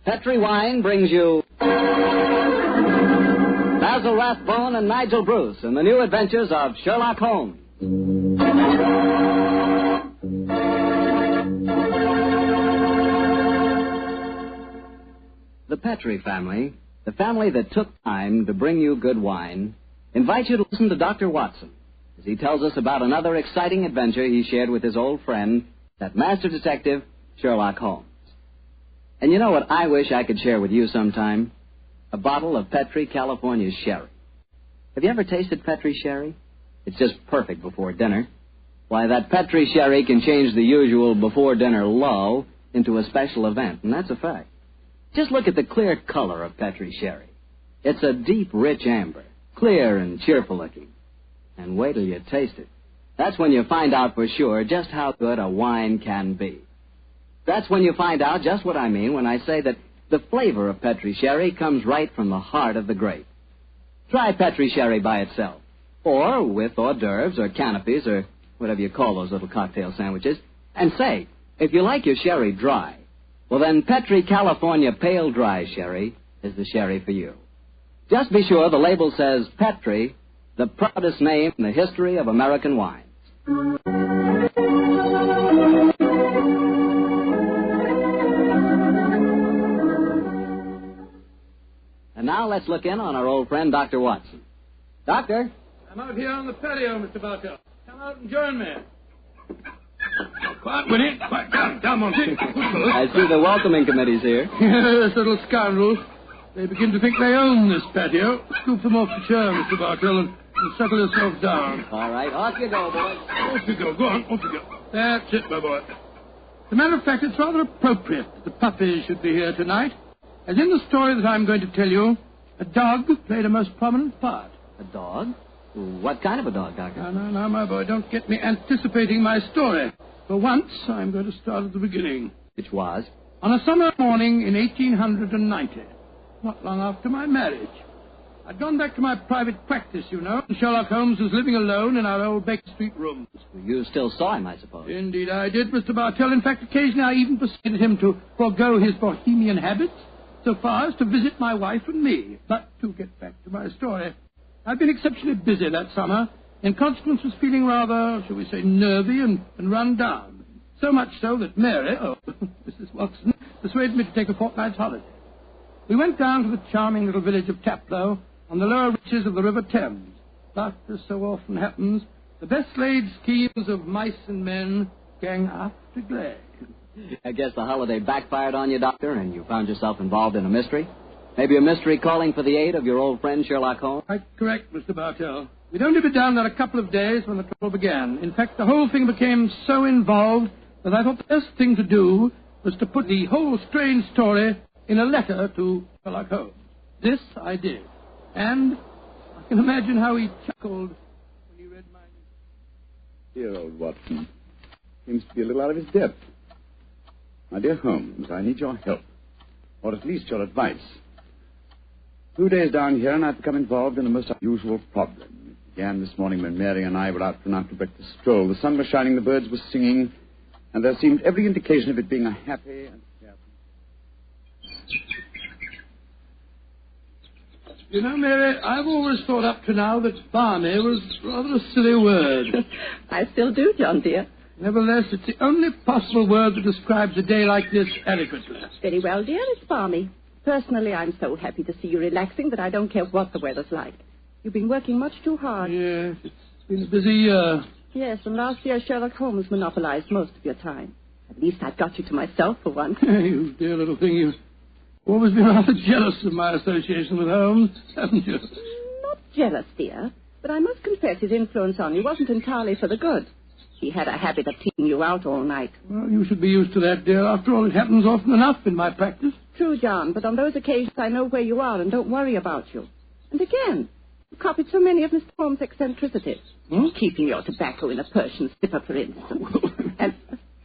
Petri Wine brings you Basil Rathbone and Nigel Bruce in the new adventures of Sherlock Holmes. The Petri family, the family that took time to bring you good wine, invites you to listen to Dr. Watson as he tells us about another exciting adventure he shared with his old friend, that master detective, Sherlock Holmes. And you know what I wish I could share with you sometime? A bottle of Petri California sherry. Have you ever tasted Petri sherry? It's just perfect before dinner. Why, that Petri sherry can change the usual before-dinner lull into a special event, and that's a fact. Just look at the clear color of Petri sherry. It's a deep, rich amber, clear and cheerful-looking. And wait till you taste it. That's when you find out for sure just how good a wine can be. That's when you find out just what I mean when I say that the flavor of Petri sherry comes right from the heart of the grape. Try Petri sherry by itself, or with hors d'oeuvres or canopies or whatever you call those little cocktail sandwiches, and say, if you like your sherry dry, well then Petri California Pale Dry Sherry is the sherry for you. Just be sure the label says Petri, the proudest name in the history of American wines. And now let's look in on our old friend, Dr. Watson. Doctor? I'm out here on the patio, Mr. Bartell. Come out and join me. Quiet, Winnie. Quiet. Down, Monty. I see the welcoming committee's here. Yes, little scoundrels. They begin to think they own this patio. Scoop them off the chair, Mr. Bartell, and settle yourself down. All right, off you go, boys. Off you go. Go on, off you go. That's it, my boy. As a matter of fact, it's rather appropriate that the puppies should be here tonight. As in the story that I'm going to tell you, a dog played a most prominent part. A dog? What kind of a dog, Doctor? Now, my boy, don't get me anticipating my story. For once, I'm going to start at the beginning. Which was? On a summer morning in 1890, not long after my marriage. I'd gone back to my private practice, you know, and Sherlock Holmes was living alone in our old Baker Street rooms. You still saw him, I suppose. Indeed I did, Mr. Bartell. In fact, occasionally I even persuaded him to forego his bohemian habits so far as to visit my wife and me. But to get back to my story, I've been exceptionally busy that summer. In consequence, was feeling rather, shall we say, nervy and run down. So much so that Mary, Mrs. Watson, persuaded me to take a fortnight's holiday. We went down to the charming little village of Taplow on the lower reaches of the River Thames. But, as so often happens, the best-laid schemes of mice and men gang after glade. I guess the holiday backfired on you, Doctor, and you found yourself involved in a mystery? Maybe a mystery calling for the aid of your old friend Sherlock Holmes? Quite correct, Mr. Bartell. We'd only been down there a couple of days when the trouble began. In fact, the whole thing became so involved that I thought the best thing to do was to put the whole strange story in a letter to Sherlock Holmes. This I did. And I can imagine how he chuckled when he read my... Dear old Watson. Seems to be a little out of his depth. My dear Holmes, I need your help. Or at least your advice. 2 days down here and I've become involved in a most unusual problem. It began this morning when Mary and I were out for an after-breakfast stroll. The sun was shining, the birds were singing, and there seemed every indication of it being a happy and carefree... You know, Mary, I've always thought up to now that balmy was rather a silly word. I still do, John, dear. Nevertheless, it's the only possible word that describes a day like this adequately. Very well, dear, it's balmy. Personally, I'm so happy to see you relaxing that I don't care what the weather's like. You've been working much too hard. Yes, it's been a busy year. Yes, and last year Sherlock Holmes monopolized most of your time. At least I've got you to myself for once. You dear little thing, you've always been rather jealous of my association with Holmes, haven't you? Not jealous, dear, but I must confess his influence on you wasn't entirely for the good. He had a habit of keeping you out all night. Well, you should be used to that, dear. After all, it happens often enough in my practice. True, John, but on those occasions I know where you are and don't worry about you. And again, you copied so many of Mr. Holmes' eccentricities. Keeping your tobacco in a Persian slipper, for instance. And,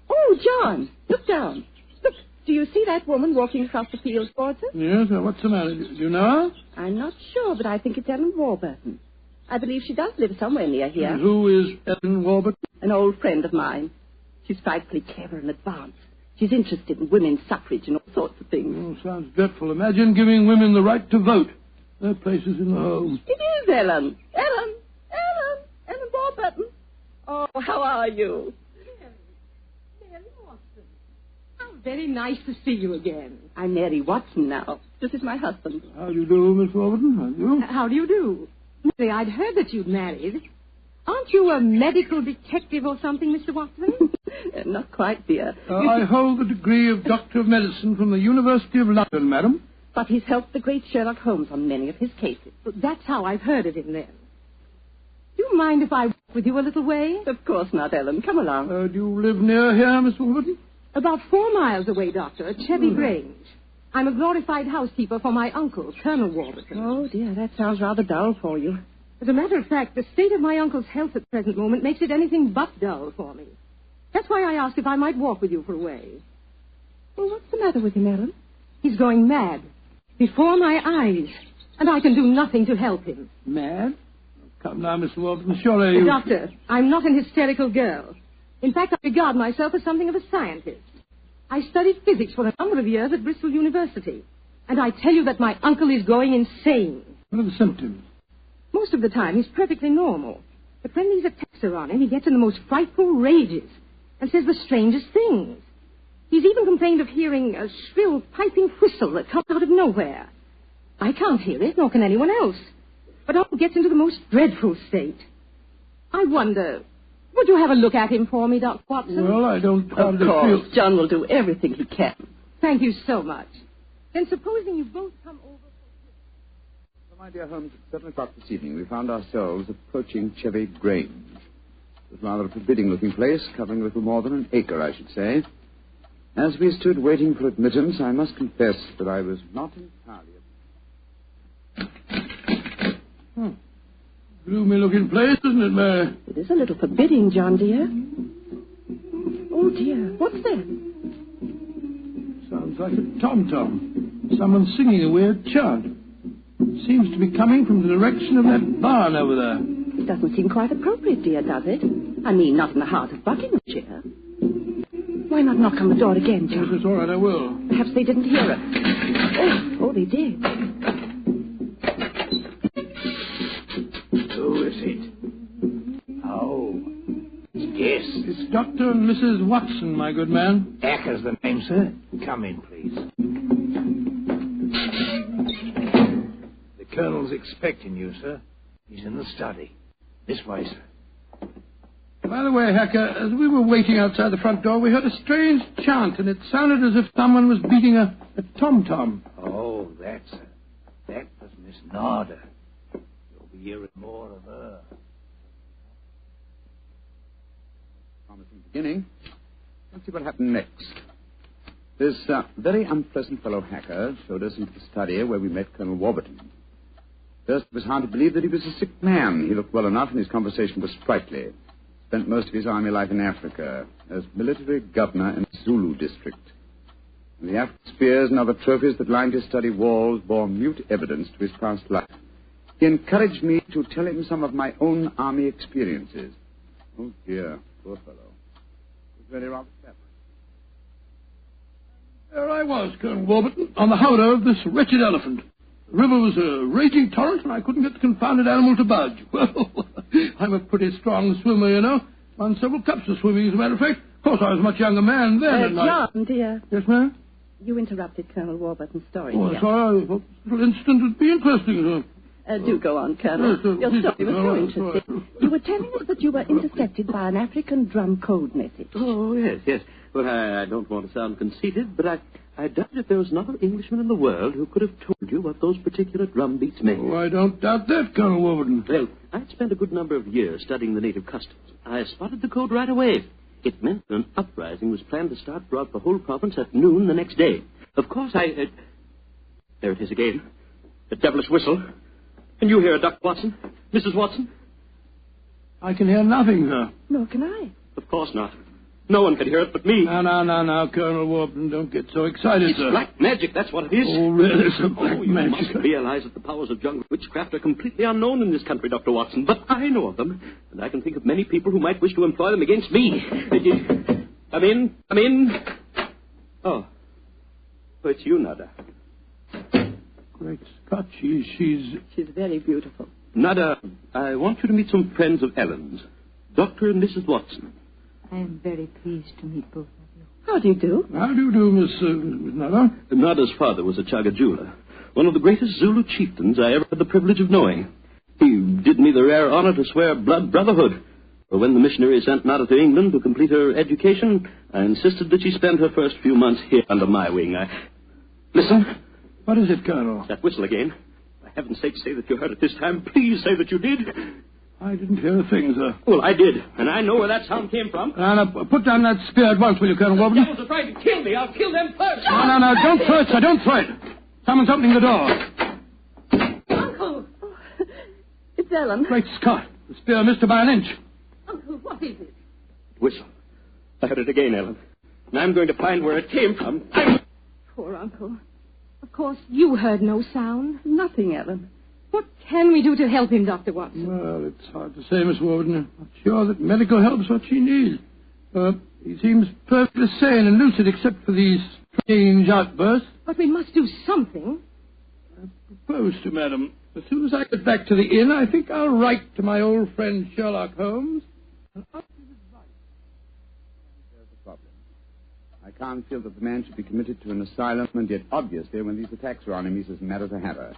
oh, John, look down. Look, do you see that woman walking across the field towards us? Yes, what's the matter? Do you know her? I'm not sure, but I think it's Ellen Warburton. I believe she does live somewhere near here. And who is Ellen Warburton? An old friend of mine. She's frightfully clever and advanced. She's interested in women's suffrage and all sorts of things. Oh, sounds dreadful. Imagine giving women the right to vote. Their place is in the home. It is Ellen. Ellen Warburton. Oh, how are you? Mary Watson. How very nice to see you again. I'm Mary Watson now. This is my husband. How do you do, Miss Warburton? How do you? How do you do? Mary, I'd heard that you'd married. Aren't you a medical detective or something, Mr. Watson? Not quite, dear. I hold the degree of Doctor of Medicine from the University of London, madam. But he's helped the great Sherlock Holmes on many of his cases. That's how I've heard of him then. Do you mind if I walk with you a little way? Of course not, Ellen. Come along. Do you live near here, Miss Warburton? About 4 miles away, Doctor, at Chevy Grange. I'm a glorified housekeeper for my uncle, Colonel Warburton. Oh, dear, that sounds rather dull for you. As a matter of fact, the state of my uncle's health at the present moment makes it anything but dull for me. That's why I asked if I might walk with you for a way. Well, what's the matter with him, Ellen? He's going mad. Before my eyes. And I can do nothing to help him. Mad? Come now, Miss Warburton, surely you... Doctor, I'm not an hysterical girl. In fact, I regard myself as something of a scientist. I studied physics for a number of years at Bristol University. And I tell you that my uncle is going insane. What are the symptoms? Most of the time, he's perfectly normal. But when these attacks are on him, he gets in the most frightful rages and says the strangest things. He's even complained of hearing a shrill, piping whistle that comes out of nowhere. I can't hear it, nor can anyone else. But Uncle gets into the most dreadful state. I wonder, would you have a look at him for me, Dr. Watson? Well, I don't Of course. John will do everything he can. Thank you so much. Then supposing you both come over... My dear Holmes, at 7 o'clock this evening, we found ourselves approaching Chevy Grange. It was rather a forbidding-looking place, covering a little more than an acre, I should say. As we stood waiting for admittance, I must confess that I was not entirely... Gloomy-looking place, isn't it, Mary? It is a little forbidding, John, dear. Oh, dear. What's that? Sounds like a tom-tom. Someone singing a weird chant. Seems to be coming from the direction of that barn over there. It doesn't seem quite appropriate, dear, does it? I mean, not in the heart of Buckinghamshire. Why not knock on the door again, John? Yes, it's all right, I will. Perhaps they didn't hear us. Oh, they did. Who is it? Oh, yes. It's Dr. and Mrs. Watson, my good man. Acker's the name, sir. Come in, please. The Colonel's expecting you, sir. He's in the study. This way, sir. By the way, Hacker, as we were waiting outside the front door, we heard a strange chant, and it sounded as if someone was beating a tom-tom. Oh, that was Miss Narda. You'll be hearing more of her. Promising beginning. Let's see what happened next. This very unpleasant fellow Hacker showed us into the study where we met Colonel Warburton. First, it was hard to believe that he was a sick man. He looked well enough, and his conversation was sprightly. Spent most of his army life in Africa as military governor in the Zulu district. And the African spears and other trophies that lined his study walls bore mute evidence to his past life. He encouraged me to tell him some of my own army experiences. Oh, dear, poor fellow. It was really rather sad. There I was, Colonel Warburton, on the howdah of this wretched elephant. The river was a raging torrent, and I couldn't get the confounded animal to budge. Well, I'm a pretty strong swimmer, you know. Won several cups of swimming, as a matter of fact. Of course, I was a much younger man then. John, dear. Yes, ma'am? You interrupted Colonel Warburton's story. Oh, sorry. I thought this little incident would be interesting. Do go on, Colonel. Your story was so interesting. You were telling us that you were intercepted by an African drum code message. Oh, yes. Well, I don't want to sound conceited, but I doubt if there was another Englishman in the world who could have told you what those particular drum beats meant. Oh, I don't doubt that, Colonel Warburton. Well, I'd spent a good number of years studying the native customs. I spotted the code right away. It meant that an uprising was planned to start throughout the whole province at noon the next day. Of course, there it is again. The devilish whistle. Can you hear it, Dr. Watson? Mrs. Watson? I can hear nothing, sir. Nor can I. Of course not. No one could hear it but me. Now, Colonel Warburton, don't get so excited, it's sir. It's black magic, that's what it is. Oh, really, sir, black magic. You must realize that the powers of jungle witchcraft are completely unknown in this country, Dr. Watson. But I know of them, and I can think of many people who might wish to employ them against me. Come in. Oh, it's you, Nada. Great Scott, she's very beautiful. Nada, I want you to meet some friends of Ellen's, Dr. and Mrs. Watson. I am very pleased to meet both of you. How do you do? How do you do, Miss Nada? Nada's father was a Chaga jeweler, one of the greatest Zulu chieftains I ever had the privilege of knowing. He did me the rare honor to swear blood brotherhood. For when the missionary sent Nada to England to complete her education, I insisted that she spend her first few months here under my wing. Listen. What is it, Colonel? That whistle again. For heaven's sake, say that you heard it this time. Please say that you did. I didn't hear a thing, sir. Well, I did, and I know where that sound came from. Now, put down that spear at once, will you, Colonel Warburton? The devils are trying to kill me. I'll kill them first. No, don't throw it, sir. Don't throw it. Someone's opening the door. Uncle! Oh, it's Ellen. Great Scott. The spear missed her by an inch. Uncle, what is it? Whistle. I heard it again, Ellen. And I'm going to find where it came from. Poor Uncle. Of course, you heard no sound. Nothing, Ellen. What can we do to help him, Dr. Watson? Well, it's hard to say, Miss Warden. I'm not sure that medical help's what she needs. He seems perfectly sane and lucid except for these strange outbursts. But we must do something. I propose to, madam. As soon as I get back to the inn, I think I'll write to my old friend Sherlock Holmes and ask his advice. There's the problem. I can't feel that the man should be committed to an asylum, and yet obviously when these attacks are on him, he's as mad as a hatter.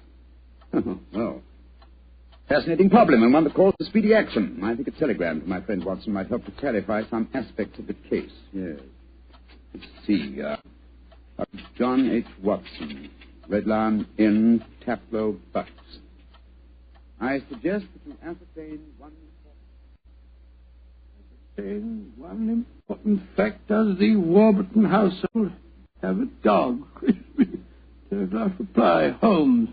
Well, fascinating problem, and one that calls for speedy action. I think a telegram to my friend Watson might help to clarify some aspects of the case. Yes. Let's see. John H. Watson, Red Lion Inn, Taplow, Bucks. I suggest that you ascertain one important fact. Does the Warburton household have a dog? Telegraph reply, Holmes.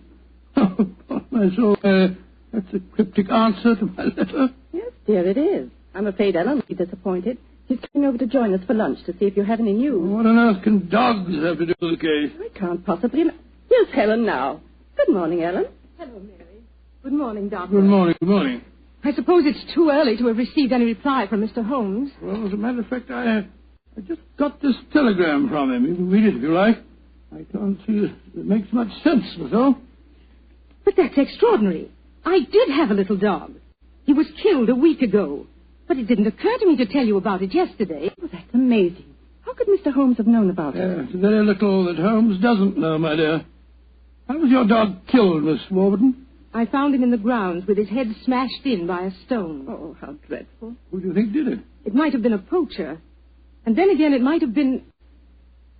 Oh, my soul, that's a cryptic answer to my letter. Yes, dear, it is. I'm afraid Ellen will be disappointed. She's coming over to join us for lunch to see if you have any news. What on earth can dogs have to do with the case? I can't possibly... Here's Helen now. Good morning, Ellen. Hello, Mary. Good morning, Doctor. Good morning, good morning. I suppose it's too early to have received any reply from Mr. Holmes. Well, as a matter of fact, I just got this telegram from him. You can read it if you like. I can't see it makes much sense, that's all. But that's extraordinary. I did have a little dog. He was killed a week ago. But it didn't occur to me to tell you about it yesterday. Oh, that's amazing. How could Mr. Holmes have known about it? It's very little that Holmes doesn't know, my dear. How was your dog killed, Miss Warburton? I found him in the grounds with his head smashed in by a stone. Oh, how dreadful. Who do you think did it? It might have been a poacher. And then again, it might have been...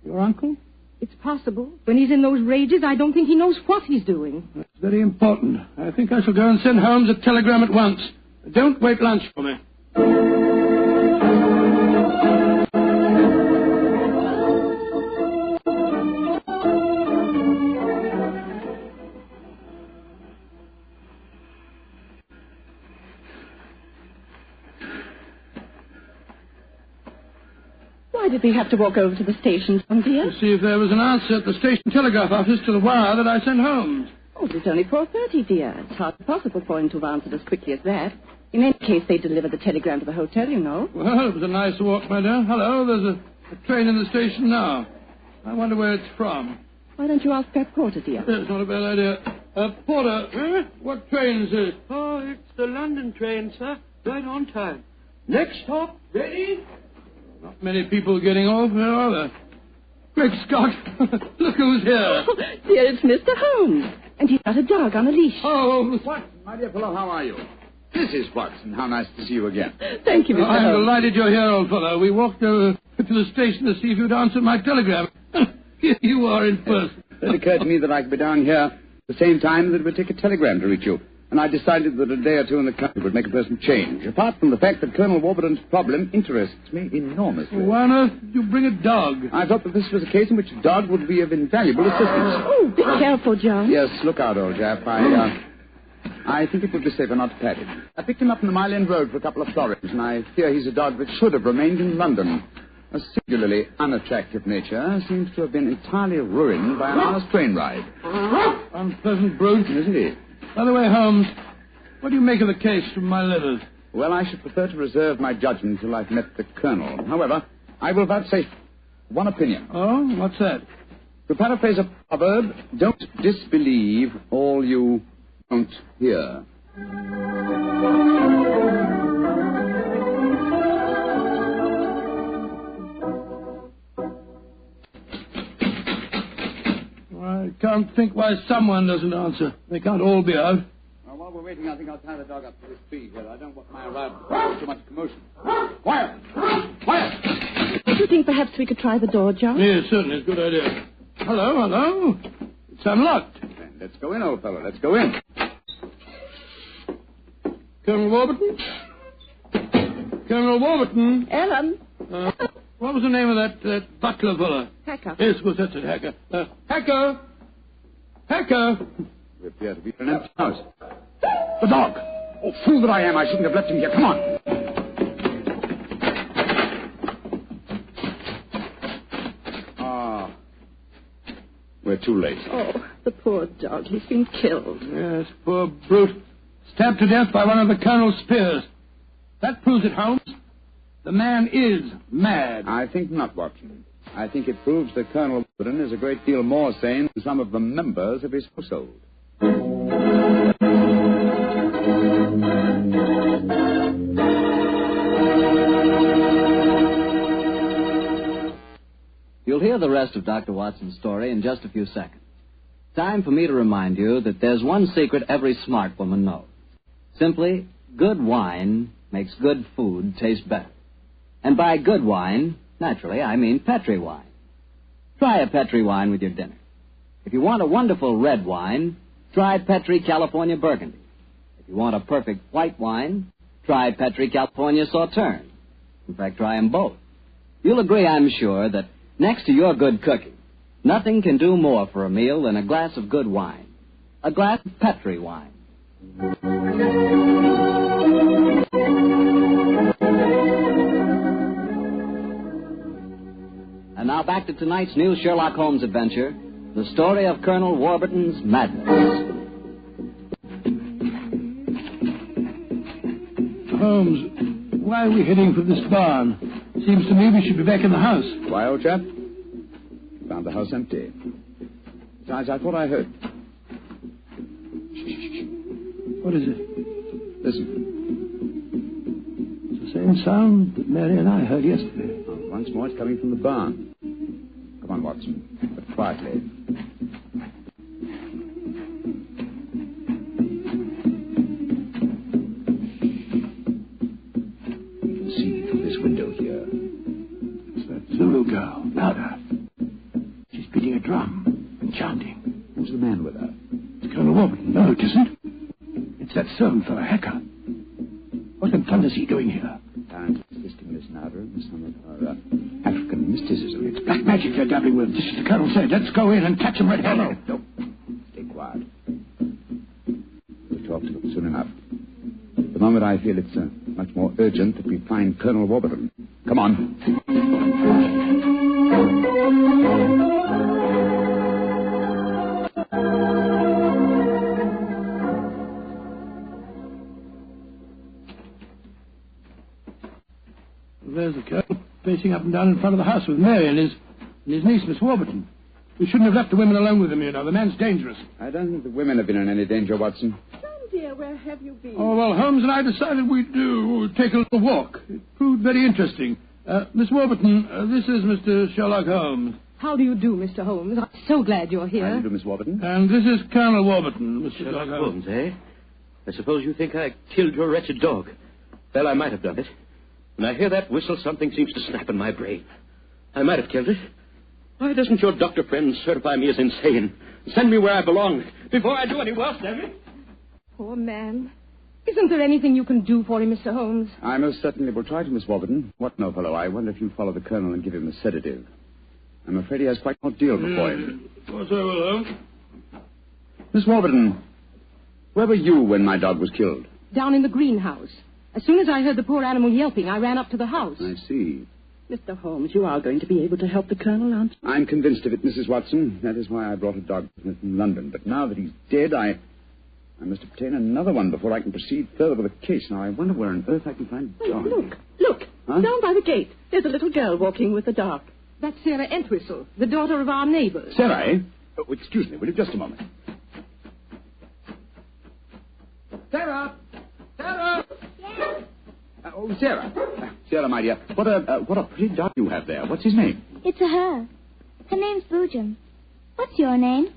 Your uncle? It's possible. When he's in those rages, I don't think he knows what he's doing. That's very important. I think I shall go and send Holmes a telegram at once. Don't wait lunch for me. Why did we have to walk over to the station, dear? To see if there was an answer at the station telegraph office to the wire that I sent Holmes. Oh, it's only 4:30, dear. It's hardly possible for him to have answered as quickly as that. In any case, they deliver the telegram to the hotel, you know. Well, it was a nice walk, my dear. Hello, there's a train in the station now. I wonder where it's from. Why don't you ask that porter, dear? That's not a bad idea. Porter, what train is this? Oh, it's the London train, sir. Right on time. Next stop, ready? Not many people getting off, there are there? Great Scott! Look who's here! Oh, dear, it's Mr. Holmes. And he's got a dog on a leash. Oh, Watson, my dear fellow, how are you? Mrs. Watson, how nice to see you again. Thank you, Mr. I'm Holmes. delighted you're here, old fellow. We walked over to the station to see if you'd answer my telegram. Here you are in person. It occurred to me that I could be down here at the same time that it would take a telegram to reach you. And I decided that a day or two in the country would make a person change, apart from the fact that Colonel Warburton's problem interests me enormously. Why on earth did you bring a dog? I thought that this was a case in which a dog would be of invaluable assistance. Oh, be careful, John. Yes, look out, old chap. I think it would be safer not to pat him. I picked him up on the Mile End Road for a couple of florins, and I fear he's a dog that should have remained in London. A singularly unattractive nature seems to have been entirely ruined by an honest train ride. Unpleasant brute. Isn't he? By the way, Holmes, what do you make of the case from my letters? Well, I should prefer to reserve my judgment until I've met the Colonel. However, I will vouchsafe one opinion. Oh, what's that? To paraphrase a proverb, don't disbelieve all you don't hear. I can't think why someone doesn't answer. They can't all be out. Well, while we're waiting, I think I'll tie the dog up to this tree here. I don't want my arrival to cause too much commotion. Quiet! Quiet! Do you think perhaps we could try the door, John? Yes, certainly. It's a good idea. Hello. It's unlocked. Then let's go in, old fellow. Let's go in. Colonel Warburton? Colonel Warburton? Ellen? What was the name of that butler fellow? Hacker. Yes, of course, that's it, Hacker. Hacker! Hacker! We appear to be in an empty house. The dog! Oh, fool that I am. I shouldn't have left him here. Come on. We're too late. Oh, the poor dog. He's been killed. Yes, poor brute. Stabbed to death by one of the Colonel's spears. That proves it, Holmes. The man is mad. I think not, Watson. I think it proves that Colonel Warburton is a great deal more sane than some of the members of his household. You'll hear the rest of Dr. Watson's story in just a few seconds. Time for me to remind you that there's one secret every smart woman knows. Simply, good wine makes good food taste better. And by good wine, naturally, I mean Petri wine. Try a Petri wine with your dinner. If you want a wonderful red wine, try Petri California Burgundy. If you want a perfect white wine, try Petri California Sauterne. In fact, try them both. You'll agree, I'm sure, that next to your good cooking, nothing can do more for a meal than a glass of good wine. A glass of Petri wine. And now back to tonight's new Sherlock Holmes adventure, the story of Colonel Warburton's madness. Holmes, why are we heading for this barn? Seems to me we should be back in the house. Why, old chap? Found the house empty. Besides, I thought I heard. What is it? Listen. It's the same sound that Mary and I heard yesterday. Oh, once more, it's coming from the barn. Come on, Watson, but quietly. You can see through this window here. It's that Zulu girl, Nada. She's beating a drum and chanting. Who's the man with her? It's Colonel Warburton. No, it isn't. It's that servant fellow, Hacker. What in thunder is he doing here? Apparently assisting Miss Nada in some of her African mysticism. It's black magic they're dabbling with, just as the Colonel said. Let's go in and catch them red-handed. No. Stay quiet. We'll talk to them soon enough. At the moment, I feel it's much more urgent that we find Colonel Warburton. Come on. There's the Colonel, pacing up and down in front of the house with Mary and his niece, Miss Warburton. We shouldn't have left the women alone with him, you know. The man's dangerous. I don't think the women have been in any danger, Watson. John, dear, where have you been? Oh, well, Holmes and I decided we'd take a little walk. It proved very interesting. Miss Warburton, this is Mr. Sherlock Holmes. How do you do, Mr. Holmes? I'm so glad you're here. How do you do, Miss Warburton? And this is Colonel Warburton, Mr. Sherlock Holmes, eh? I suppose you think I killed your wretched dog. Well, I might have done it. When I hear that whistle, something seems to snap in my brain. I might have killed it. Why doesn't your doctor friend certify me as insane? Send me where I belong before I do any worse, damn it? Poor man. Isn't there anything you can do for him, Mr. Holmes? I most certainly will try to, Miss Warburton. What no, fellow? I wonder if you'd follow the Colonel and give him a sedative. I'm afraid he has quite an ordeal before him. Of course I will, Holmes. Miss Warburton, where were you when my dog was killed? Down in the greenhouse. As soon as I heard the poor animal yelping, I ran up to the house. I see. Mr. Holmes, you are going to be able to help the Colonel, aren't you? I'm convinced of it, Mrs. Watson. That is why I brought a dog from London. But now that he's dead, I must obtain another one before I can proceed further with the case. Now, I wonder where on earth I can find a dog. Look. Huh? Down by the gate. There's a little girl walking with a dog. That's Sarah Entwistle, the daughter of our neighbors. Sarah, eh? Oh, excuse me, will you just a moment? Sarah! Sarah! Yes. Oh, Sarah. Sarah, my dear, what a pretty dog you have there. What's his name? It's a her. Her name's Boojum. What's your name?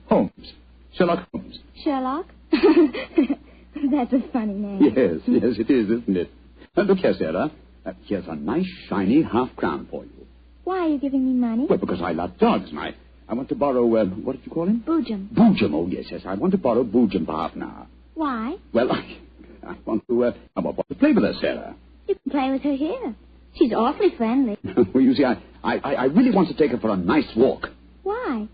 Holmes. Sherlock Holmes. Sherlock? That's a funny name. Yes, it is, isn't it? Look here, Sarah. Here's a nice, shiny half-crown for you. Why are you giving me money? Well, because I love dogs, and I want to borrow, what did you call him? Boojum. Boojum, oh, yes. I want to borrow Boojum for half an hour. Why? Well, I want to play with her, Sarah. You can play with her here. She's awfully friendly. Well, you see, I really want to take her for a nice walk. Why?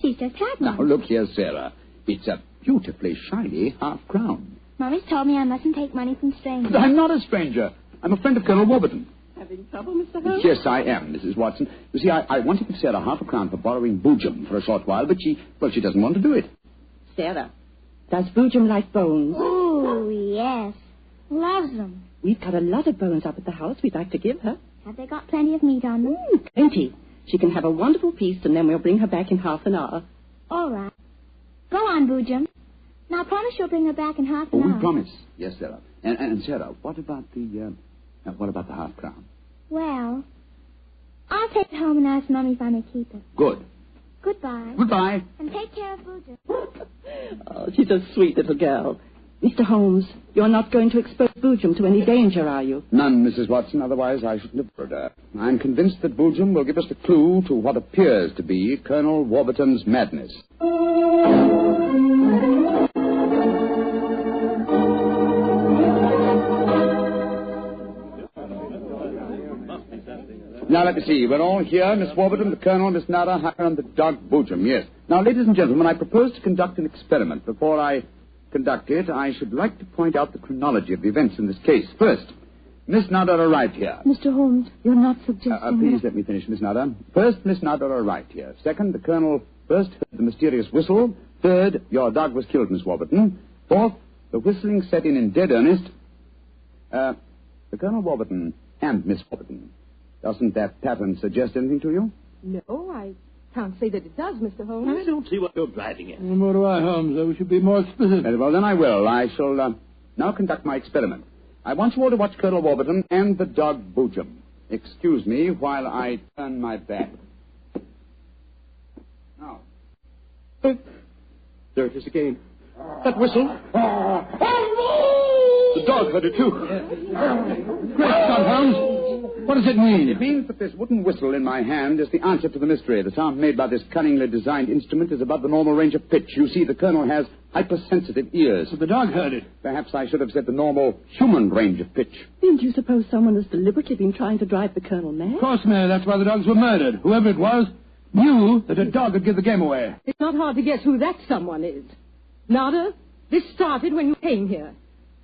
She's just had Now, one. look here, Sarah. It's a beautifully shiny half-crown. Mommy's told me I mustn't take money from strangers. But I'm not a stranger. I'm a friend of Colonel Warburton. Having trouble, Mr. Holmes? Yes, I am, Mrs. Watson. You see, I want to give Sarah half a crown for borrowing Boojum for a short while, but she doesn't want to do it. Sarah, does Boojum like bones? Oh, yes. Loves them. We've got a lot of bones up at the house we'd like to give her. Have they got plenty of meat on them? Plenty. She can have a wonderful feast, and then we'll bring her back in half an hour. All right. Go on, Boojum. Now, promise you'll bring her back in half Oh, an we hour. promise. Yes, Sarah. And Sarah, what about the half crown? Well, I'll take it home and ask Mommy if I may keep it. Good. Goodbye. Goodbye. And take care of Boojum. Oh, she's a sweet little girl. Mr. Holmes, you're not going to expose Boojum to any danger, are you? None, Mrs. Watson. Otherwise, I shouldn't have heard her. I'm convinced that Boojum will give us the clue to what appears to be Colonel Warburton's madness. Now, let me see. We're all here. Miss Warburton, the Colonel, Miss Nada, Hacker, and the dog Boojum. Yes. Now, ladies and gentlemen, I propose to conduct an experiment. Before I conduct it, I should like to point out the chronology of the events in this case. First, Miss Nada arrived here. Mr. Holmes, you're not suggesting Please let me finish, Miss Nada. First, Miss Nada arrived here. Second, the Colonel first heard the mysterious whistle. Third, your dog was killed, Miss Warburton. Fourth, the whistling set in dead earnest. The Colonel Warburton and Miss Warburton. Doesn't that pattern suggest anything to you? No, I can't say that it does, Mr. Holmes. I don't see what you're driving at. Nor do I, Holmes. We should be more explicit. Very well, then I will. I shall now conduct my experiment. I want you all to watch Colonel Warburton and the dog Boojum. Excuse me while I turn my back. Now. There it is again. That whistle. The dog heard it, too. Great Scott, Holmes. What does it mean? It means that this wooden whistle in my hand is the answer to the mystery. The sound made by this cunningly designed instrument is above the normal range of pitch. You see, the Colonel has hypersensitive ears. So the dog heard it. Perhaps I should have said the normal human range of pitch. Didn't you suppose someone has deliberately been trying to drive the Colonel mad? Of course, Mary. That's why the dogs were murdered. Whoever it was knew that a dog would give the game away. It's not hard to guess who that someone is. Nada, this started when you came here.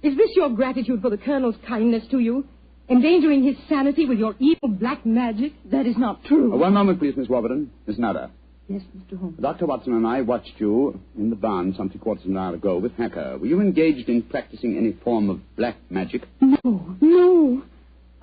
Is this your gratitude for the Colonel's kindness to you? Endangering his sanity with your evil black magic? That is not true. One moment, please, Miss Warburton. Miss Nada. Yes, Mr. Holmes. Dr. Watson and I watched you in the barn some 3/4 of an hour ago with Hacker. Were you engaged in practicing any form of black magic? No.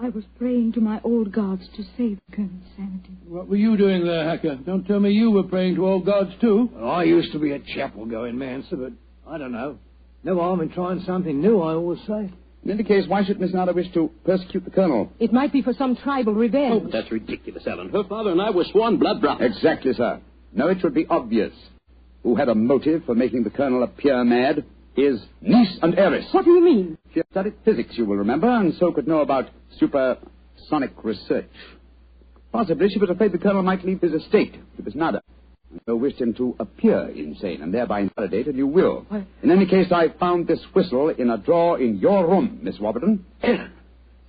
I was praying to my old gods to save the Colonel's sanity. What were you doing there, Hacker? Don't tell me you were praying to old gods, too. Well, I used to be a chapel-going man, sir, but I don't know. No harm in trying something new, I always say. In any case, why should Miss Nada wish to persecute the Colonel? It might be for some tribal revenge. Oh, but that's ridiculous, Alan. Her father and I were sworn blood brothers. Exactly, sir. No, it should be obvious. Who had a motive for making the Colonel appear mad? His niece and heiress. What do you mean? She had studied physics, you will remember, and so could know about supersonic research. Possibly she was afraid the Colonel might leave his estate to Miss Nada, and so wished him to appear insane and thereby invalidate a new will. In any case, I found this whistle in a drawer in your room, Miss Warburton.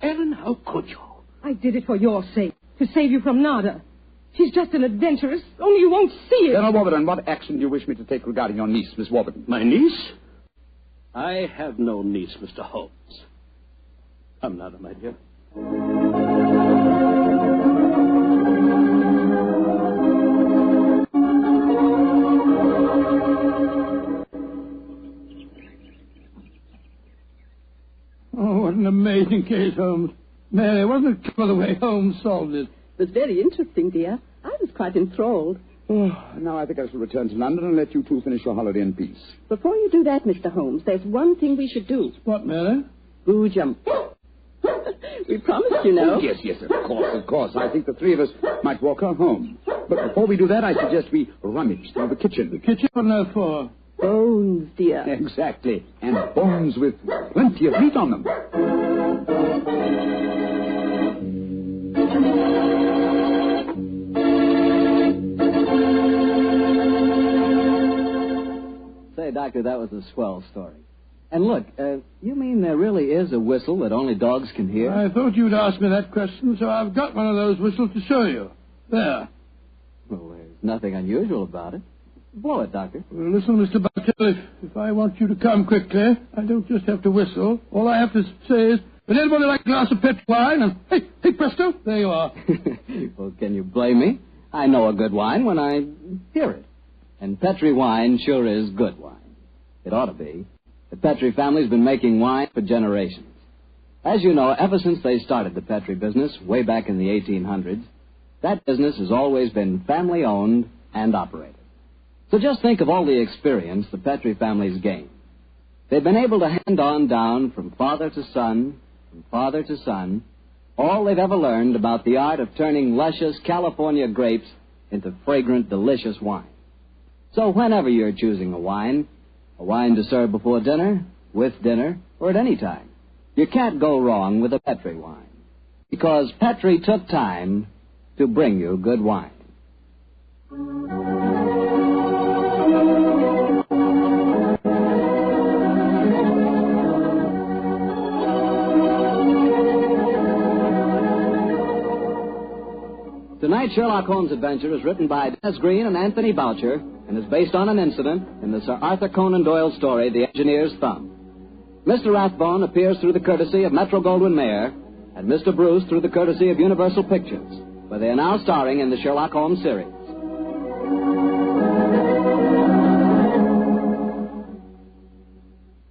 Ellen, how could you? I did it for your sake, to save you from Nada. She's just an adventuress, only you won't see it. Colonel Warburton, what action do you wish me to take regarding your niece, Miss Warburton? My niece? I have no niece, Mr. Holmes. Come, Nada, my dear. Oh, what an amazing case, Holmes. Mary, wasn't it clever the way Holmes solved it? It was very interesting, dear. I was quite enthralled. Oh, now I think I shall return to London and let you two finish your holiday in peace. Before you do that, Mr. Holmes, there's one thing we should do. What, Mary? Boojum. We promised, you know. Oh, yes, of course. I think the three of us might walk her home. But before we do that, I suggest we rummage through the kitchen. The kitchen? What on earth for? Bones, dear. Exactly. And bones with plenty of meat on them. Say, Doctor, that was a swell story. And look, you mean there really is a whistle that only dogs can hear? I thought you'd ask me that question, so I've got one of those whistles to show you. There. Well, there's nothing unusual about it. Blow it, Doctor. Well, listen, Mr. Bartell, if I want you to come quickly, I don't just have to whistle. All I have to say is, would anybody like a glass of Petri wine? And hey, presto, there you are. Well, can you blame me? I know a good wine when I hear it. And Petri wine sure is good wine. It ought to be. The Petri family's been making wine for generations. As you know, ever since they started the Petri business way back in the 1800s, that business has always been family-owned and operated. So just think of all the experience the Petri family's gained. They've been able to hand on down from father to son, all they've ever learned about the art of turning luscious California grapes into fragrant, delicious wine. So whenever you're choosing a wine to serve before dinner, with dinner, or at any time, you can't go wrong with a Petri wine. Because Petri took time to bring you good wine. Tonight's Sherlock Holmes adventure is written by Dennis Green and Anthony Boucher and is based on an incident in the Sir Arthur Conan Doyle story, The Engineer's Thumb. Mr. Rathbone appears through the courtesy of Metro-Goldwyn-Mayer and Mr. Bruce through the courtesy of Universal Pictures, where they are now starring in the Sherlock Holmes series.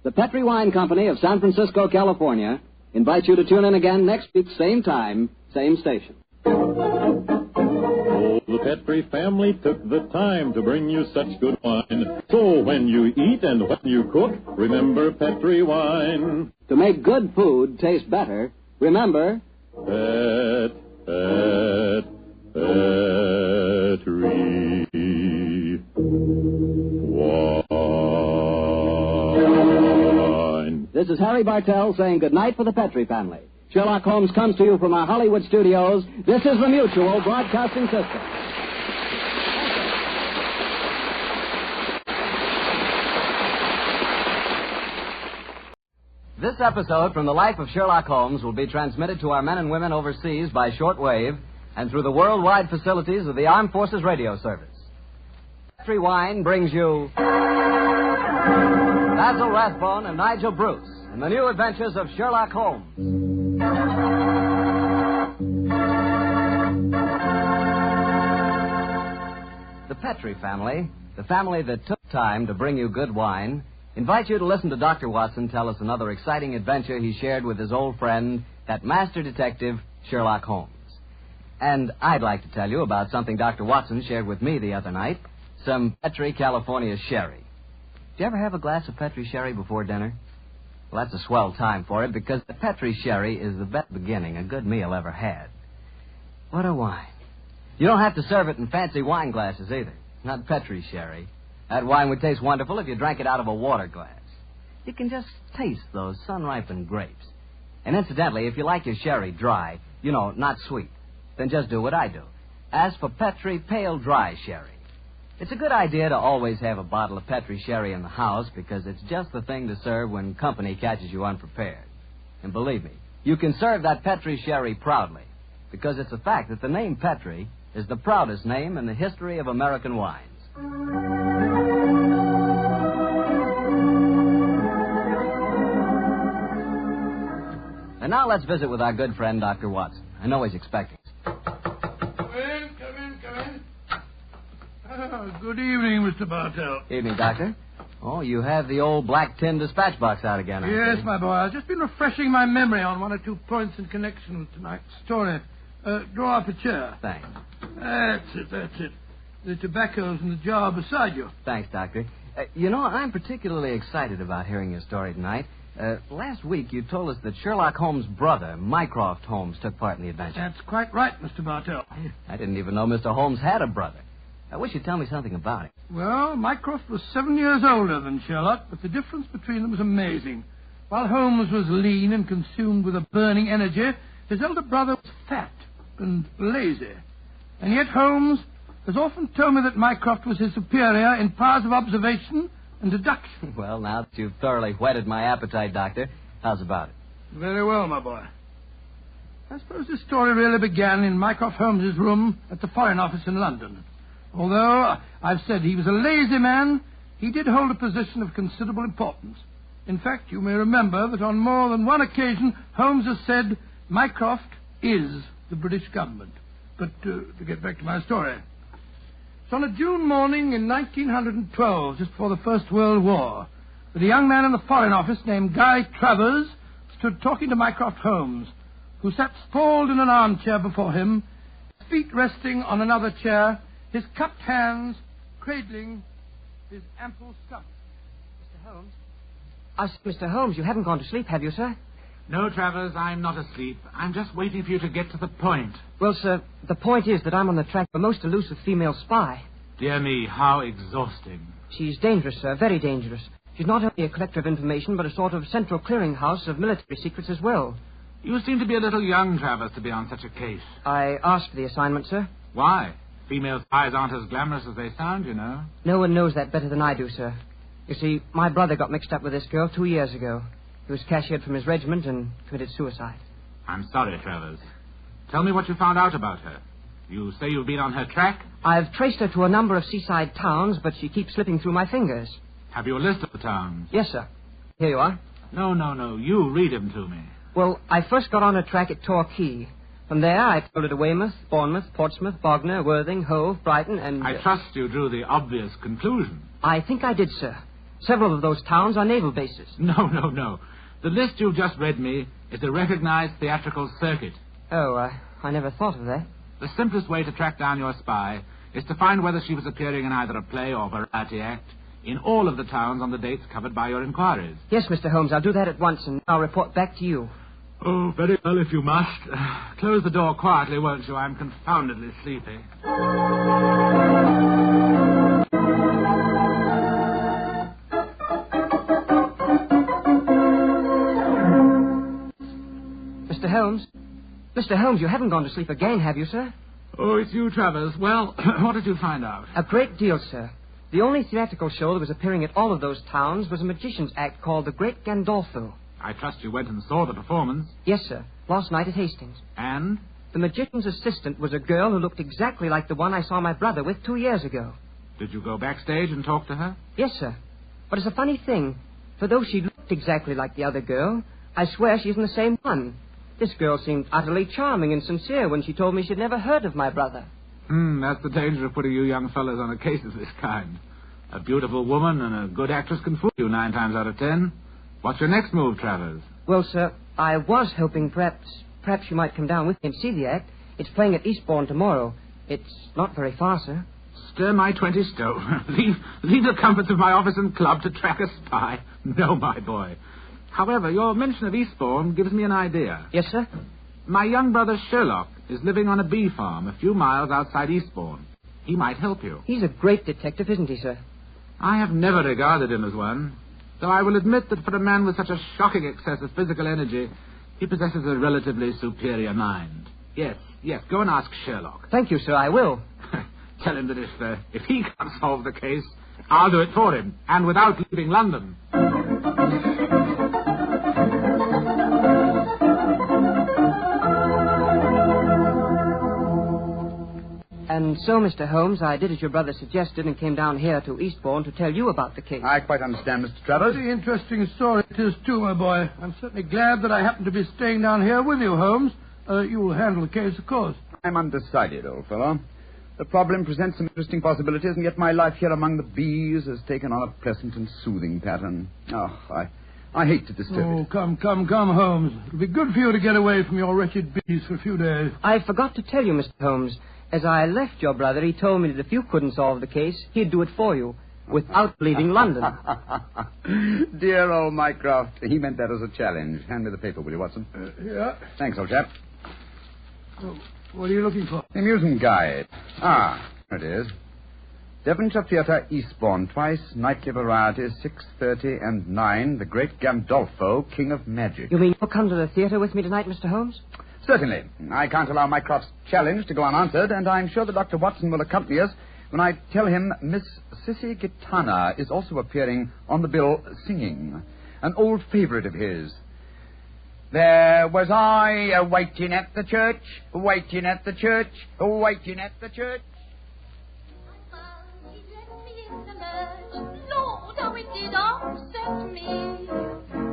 The Petri Wine Company of San Francisco, California, invites you to tune in again next week, same time, same station. The Petri family took the time to bring you such good wine. So when you eat and when you cook, remember Petri wine. To make good food taste better, remember... Petri wine. This is Harry Bartell saying goodnight for the Petri family. Sherlock Holmes comes to you from our Hollywood studios. This is the Mutual Broadcasting System. This episode from the life of Sherlock Holmes will be transmitted to our men and women overseas by shortwave and through the worldwide facilities of the Armed Forces Radio Service. Petri Wine brings you Basil Rathbone and Nigel Bruce in the new adventures of Sherlock Holmes. The Petri family, the family that took time to bring you good wine, invite you to listen to Dr. Watson tell us another exciting adventure he shared with his old friend, that master detective, Sherlock Holmes. And I'd like to tell you about something Dr. Watson shared with me the other night, some Petri California sherry. Did you ever have a glass of Petri sherry before dinner? Well, that's a swell time for it, because the Petri sherry is the best beginning a good meal ever had. What a wine. You don't have to serve it in fancy wine glasses either. Not Petri sherry. That wine would taste wonderful if you drank it out of a water glass. You can just taste those sun-ripened grapes. And incidentally, if you like your sherry dry, not sweet, then just do what I do. Ask for Petri Pale Dry Sherry. It's a good idea to always have a bottle of Petri sherry in the house because it's just the thing to serve when company catches you unprepared. And believe me, you can serve that Petri sherry proudly because it's a fact that the name Petri is the proudest name in the history of American wines. And now let's visit with our good friend, Dr. Watson. I know he's expecting us. Come in. Good evening, Mr. Bartell. Evening, Doctor. Oh, you have the old black tin dispatch box out again, I Yes, see. my boy. I've just been refreshing my memory on one or two points in connection with tonight's story. Draw up a chair. Thanks. That's it. The tobacco's in the jar beside you. Thanks, Doctor. I'm particularly excited about hearing your story tonight. Last week you told us that Sherlock Holmes' brother, Mycroft Holmes, took part in the adventure. That's quite right, Mr. Bartell. I didn't even know Mr. Holmes had a brother. I wish you'd tell me something about it. Well, Mycroft was 7 years older than Sherlock, but the difference between them was amazing. While Holmes was lean and consumed with a burning energy, his elder brother was fat and lazy. And yet Holmes has often told me that Mycroft was his superior in powers of observation and deduction. Well, now that you've thoroughly whetted my appetite, Doctor, how's about it? Very well, my boy. I suppose this story really began in Mycroft Holmes's room at the Foreign Office in London. Although I've said he was a lazy man, he did hold a position of considerable importance. In fact, you may remember that on more than one occasion, Holmes has said, Mycroft is the British government. But to get back to my story. It's on a June morning in 1912, just before the First World War, that a young man in the Foreign Office named Guy Travers stood talking to Mycroft Holmes, who sat sprawled in an armchair before him, his feet resting on another chair, his cupped hands cradling his ample stomach. Mr. Holmes? Mr. Holmes, you haven't gone to sleep, have you, sir? No, Travers, I'm not asleep. I'm just waiting for you to get to the point. Well, sir, the point is that I'm on the track of a most elusive female spy. Dear me, how exhausting. She's dangerous, sir, very dangerous. She's not only a collector of information, but a sort of central clearinghouse of military secrets as well. You seem to be a little young, Travers, to be on such a case. I asked for the assignment, sir. Why? Female spies aren't as glamorous as they sound, you know. No one knows that better than I do, sir. You see, my brother got mixed up with this girl 2 years ago. He was cashiered from his regiment and committed suicide. I'm sorry, Travers. Tell me what you found out about her. You say you've been on her track? I've traced her to a number of seaside towns, but she keeps slipping through my fingers. Have you a list of the towns? Yes, sir. Here you are. No. You read them to me. Well, I first got on her track at Torquay. From there, I followed her to Weymouth, Bournemouth, Portsmouth, Bognor, Worthing, Hove, Brighton, and... I trust you drew the obvious conclusion. I think I did, sir. Several of those towns are naval bases. No. The list you've just read me is a recognized theatrical circuit. Oh, I never thought of that. The simplest way to track down your spy is to find whether she was appearing in either a play or variety act in all of the towns on the dates covered by your inquiries. Yes, Mr. Holmes, I'll do that at once, and I'll report back to you. Oh, very well if you must. Close the door quietly, won't you? I'm confoundedly sleepy. Mr. Holmes, you haven't gone to sleep again, have you, sir? Oh, it's you, Travers. Well, what did you find out? A great deal, sir. The only theatrical show that was appearing at all of those towns was a magician's act called The Great Gandolfo. I trust you went and saw the performance. Yes, sir. Last night at Hastings. And? The magician's assistant was a girl who looked exactly like the one I saw my brother with 2 years ago. Did you go backstage and talk to her? Yes, sir. But it's a funny thing. For though she looked exactly like the other girl, I swear she isn't the same one. This girl seemed utterly charming and sincere when she told me she'd never heard of my brother. That's the danger of putting you young fellas on a case of this kind. A beautiful woman and a good actress can fool you 9 times out of 10. What's your next move, Travers? Well, sir, I was hoping perhaps you might come down with me and see the act. It's playing at Eastbourne tomorrow. It's not very far, sir. Stir my 20 stone. leave the comforts of my office and club to track a spy. No, my boy. However, your mention of Eastbourne gives me an idea. Yes, sir? My young brother Sherlock is living on a bee farm a few miles outside Eastbourne. He might help you. He's a great detective, isn't he, sir? I have never regarded him as one, though I will admit that for a man with such a shocking excess of physical energy, he possesses a relatively superior mind. Yes, go and ask Sherlock. Thank you, sir, I will. Tell him that if he can't solve the case, I'll do it for him, and without leaving London. And so, Mr. Holmes, I did as your brother suggested and came down here to Eastbourne to tell you about the case. I quite understand, Mr. Travers. Very interesting story it is, too, my boy. I'm certainly glad that I happen to be staying down here with you, Holmes. You will handle the case, of course. I'm undecided, old fellow. The problem presents some interesting possibilities, and yet my life here among the bees has taken on a pleasant and soothing pattern. Oh, I hate to disturb Oh, it. come, Holmes. It'll be good for you to get away from your wretched bees for a few days. I forgot to tell you, Mr. Holmes. As I left your brother, he told me that if you couldn't solve the case, he'd do it for you, without leaving London. Dear old Mycroft. He meant that as a challenge. Hand me the paper, will you, Watson? Yeah. Thanks, old chap. Oh, what are you looking for? The amusement guide. Here it is. Devonshire Theatre, Eastbourne, twice, nightly varieties, 6:30 and 9, The Great Gandolfo, King of Magic. You mean you'll come to the theatre with me tonight, Mr. Holmes? Certainly. I can't allow Mycroft's challenge to go unanswered, and I'm sure that Dr. Watson will accompany us when I tell him Miss Sissy Gitana is also appearing on the bill singing, an old favourite of his. There was I waiting at the church, waiting at the church, waiting at the church. Lord, how it did upset me.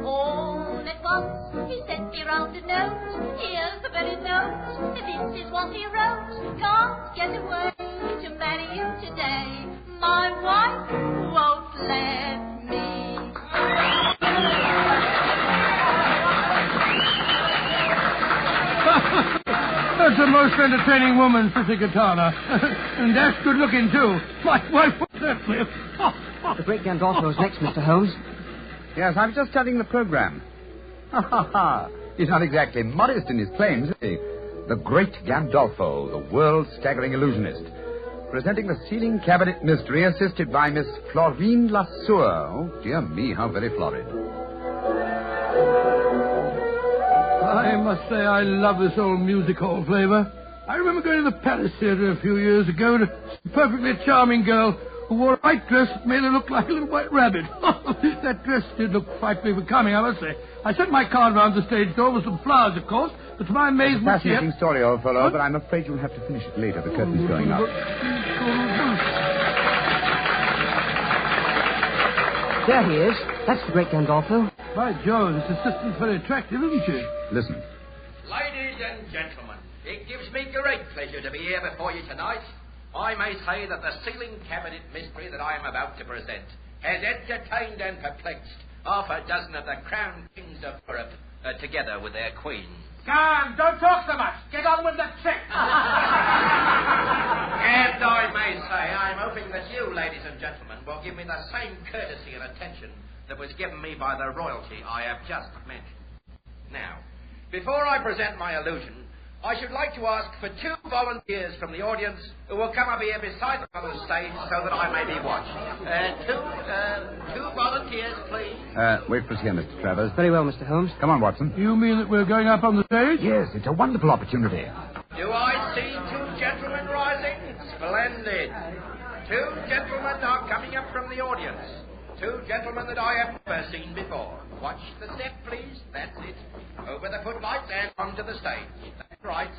All at once he sent me round a note. Here's the very note. This is what he wrote. Can't get away to marry you today. My wife won't let me. That's the most entertaining woman, Sissy Gitana. And that's good looking, too. My wife won't let me. The Great Gandolfo's next, Mr. Holmes. Yes, I'm just studying the program. He's not exactly modest in his claims, is he? The Great Gandolfo, the world-staggering illusionist. Presenting the ceiling cabinet mystery, assisted by Miss Florine Lasseur. Oh, dear me, how very florid. I must say I love this old music hall flavour. I remember going to the Palace Theatre a few years ago to a perfectly charming girl who wore a white dress that made her look like a little white rabbit. That dress did look frightfully becoming, I must say. I sent my card round the stage door with some flowers, of course, but to my amazement... It's a fascinating story, old fellow, but I'm afraid you'll have to finish it later. The curtain's going up. There he is. That's the Great Gandolfo. By Jove, this assistant's very attractive, isn't she? Listen. Ladies and gentlemen, it gives me great pleasure to be here before you tonight. I may say that the ceiling cabinet mystery that I am about to present has entertained and perplexed half a dozen of the crown kings of Europe, together with their queens. Come, don't talk so much. Get on with the trick. And I may say, I'm hoping that you, ladies and gentlemen, will give me the same courtesy and attention that was given me by the royalty I have just mentioned. Now, before I present my illusion, I should like to ask for 2 volunteers from the audience who will come up here beside me on the stage so that I may be watched. Two volunteers, please. Wait for us here, Mr. Travers. Very well, Mr. Holmes. Come on, Watson. You mean that we're going up on the stage? Yes, it's a wonderful opportunity. Do I see 2 gentlemen rising? Splendid. 2 gentlemen are coming up from the audience. 2 gentlemen that I have never seen before. Watch the step, please. That's it. Over the footlights and onto the stage. That's right.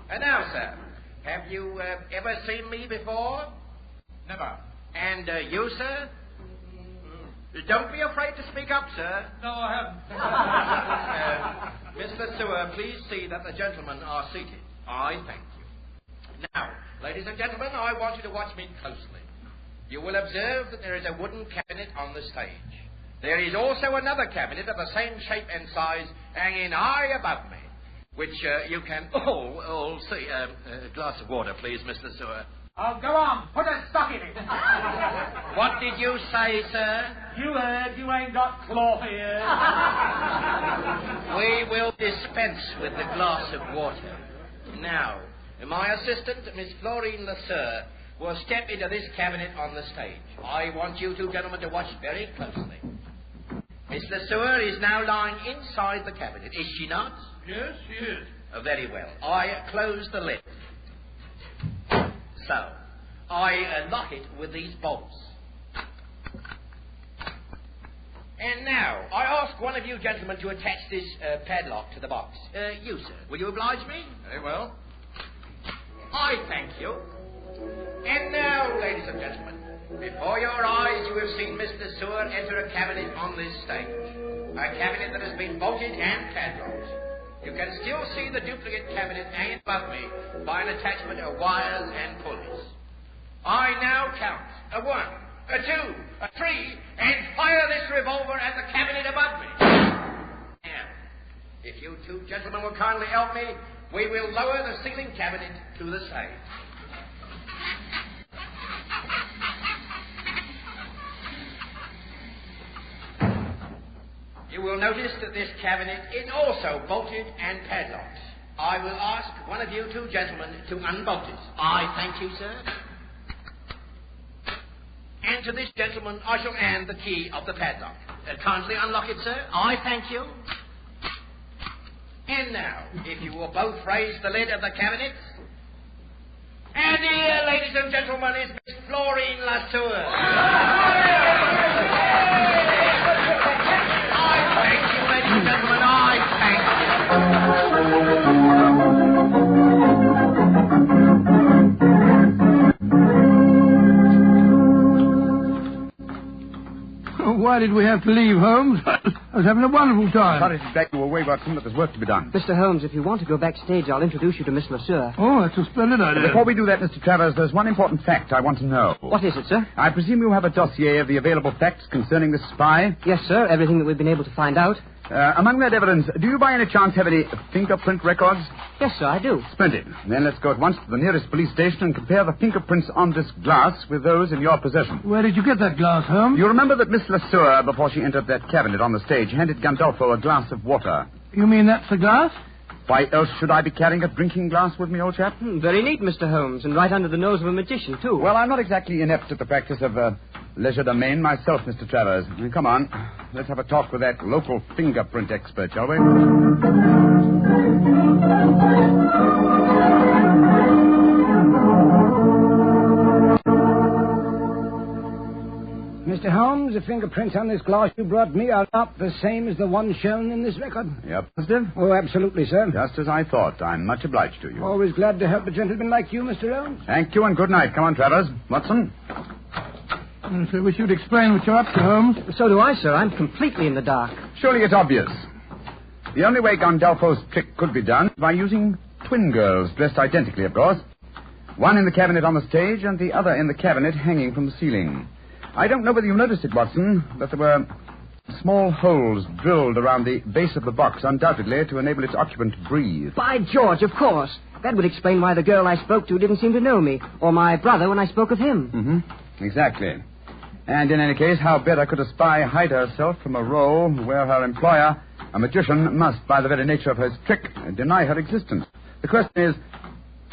And now, sir, have you ever seen me before? Never. And you, sir? Don't be afraid to speak up, sir. No, I haven't. Miss Lasseur, please see that the gentlemen are seated. I thank you. Now, ladies and gentlemen, I want you to watch me closely. You will observe that there is a wooden cabinet on the stage. There is also another cabinet of the same shape and size hanging high above me, which you can all see. A glass of water, please, Miss Lasseur. Oh, go on. Put a sock in it. What did you say, sir? You heard. You ain't got cloth ears. We will dispense with the glass of water. Now, my assistant, Miss Florine Lasseur, will step into this cabinet on the stage. I want you 2 gentlemen to watch very closely. Miss Lasseur is now lying inside the cabinet, is she not? Yes, she is. Very well. I close the lid. So, I lock it with these bolts. And now, I ask one of you gentlemen to attach this padlock to the box. You, sir, will you oblige me? Very well. I thank you. And now, ladies and gentlemen, before your eyes you have seen Miss Lasseur enter a cabinet on this stage. A cabinet that has been bolted and padlocked. You can still see the duplicate cabinet hanging above me by an attachment of wires and pulleys. I now count a 1, a 2, a 3, and fire this revolver at the cabinet above me. gentlemen will kindly help me, we will lower the ceiling cabinet to the stage. You will notice that this cabinet is also bolted and padlocked. I will ask one of you two gentlemen to unbolt it. I thank you, sir. And to this gentleman, I shall hand the key of the padlock. Kindly unlock it, sir. I thank you. And now, if you will both raise the lid of the cabinet. And here, ladies and gentlemen, is Miss Florine Latour. I thank you, ladies and gentlemen. I thank you. Why did we have to leave, Holmes? I was having a wonderful time. Sorry to drag you away, Watson, but there's work to be done. Mr. Holmes, if you want to go backstage, I'll introduce you to Miss LeSueur. Oh, that's a splendid idea. Before we do that, Mr. Travers, there's one important fact I want to know. What is it, sir? I presume you have a dossier of the available facts concerning this spy? Yes, sir. Everything that we've been able to find out. Among that evidence, do you by any chance have any fingerprint records? Yes, sir, I do. Splendid. Then let's go at once to the nearest police station and compare the fingerprints on this glass with those in your possession. Where did you get that glass, Holmes? You remember that Miss LeSueur, before she entered that cabinet on the stage, handed Gandolfo a glass of water. You mean that's the glass? Why else should I be carrying a drinking glass with me, old chap? Very neat, Mr. Holmes, and right under the nose of a magician, too. Well, I'm not exactly inept at the practice of legerdemain myself, Mr. Travers. Come on. Let's have a talk with that local fingerprint expert, shall we? Mr. Holmes, the fingerprints on this glass you brought me are not the same as the one shown in this record. Yep, positive? Oh, absolutely, sir. Just as I thought. I'm much obliged to you. Always glad to help a gentleman like you, Mr. Holmes. Thank you and good night. Come on, Travers. Watson? I wish you'd explain what you're up to, Holmes. So do I, sir. I'm completely in the dark. Surely it's obvious. The only way Gandolfo's trick could be done is by using twin girls, dressed identically, of course. One in the cabinet on the stage and the other in the cabinet hanging from the ceiling. I don't know whether you noticed it, Watson, but there were small holes drilled around the base of the box, undoubtedly to enable its occupant to breathe. By George, of course. That would explain why the girl I spoke to didn't seem to know me, or my brother when I spoke of him. Mm-hmm. Exactly. And in any case, how better could a spy hide herself from a role where her employer, a magician, must, by the very nature of her trick, deny her existence? The question is,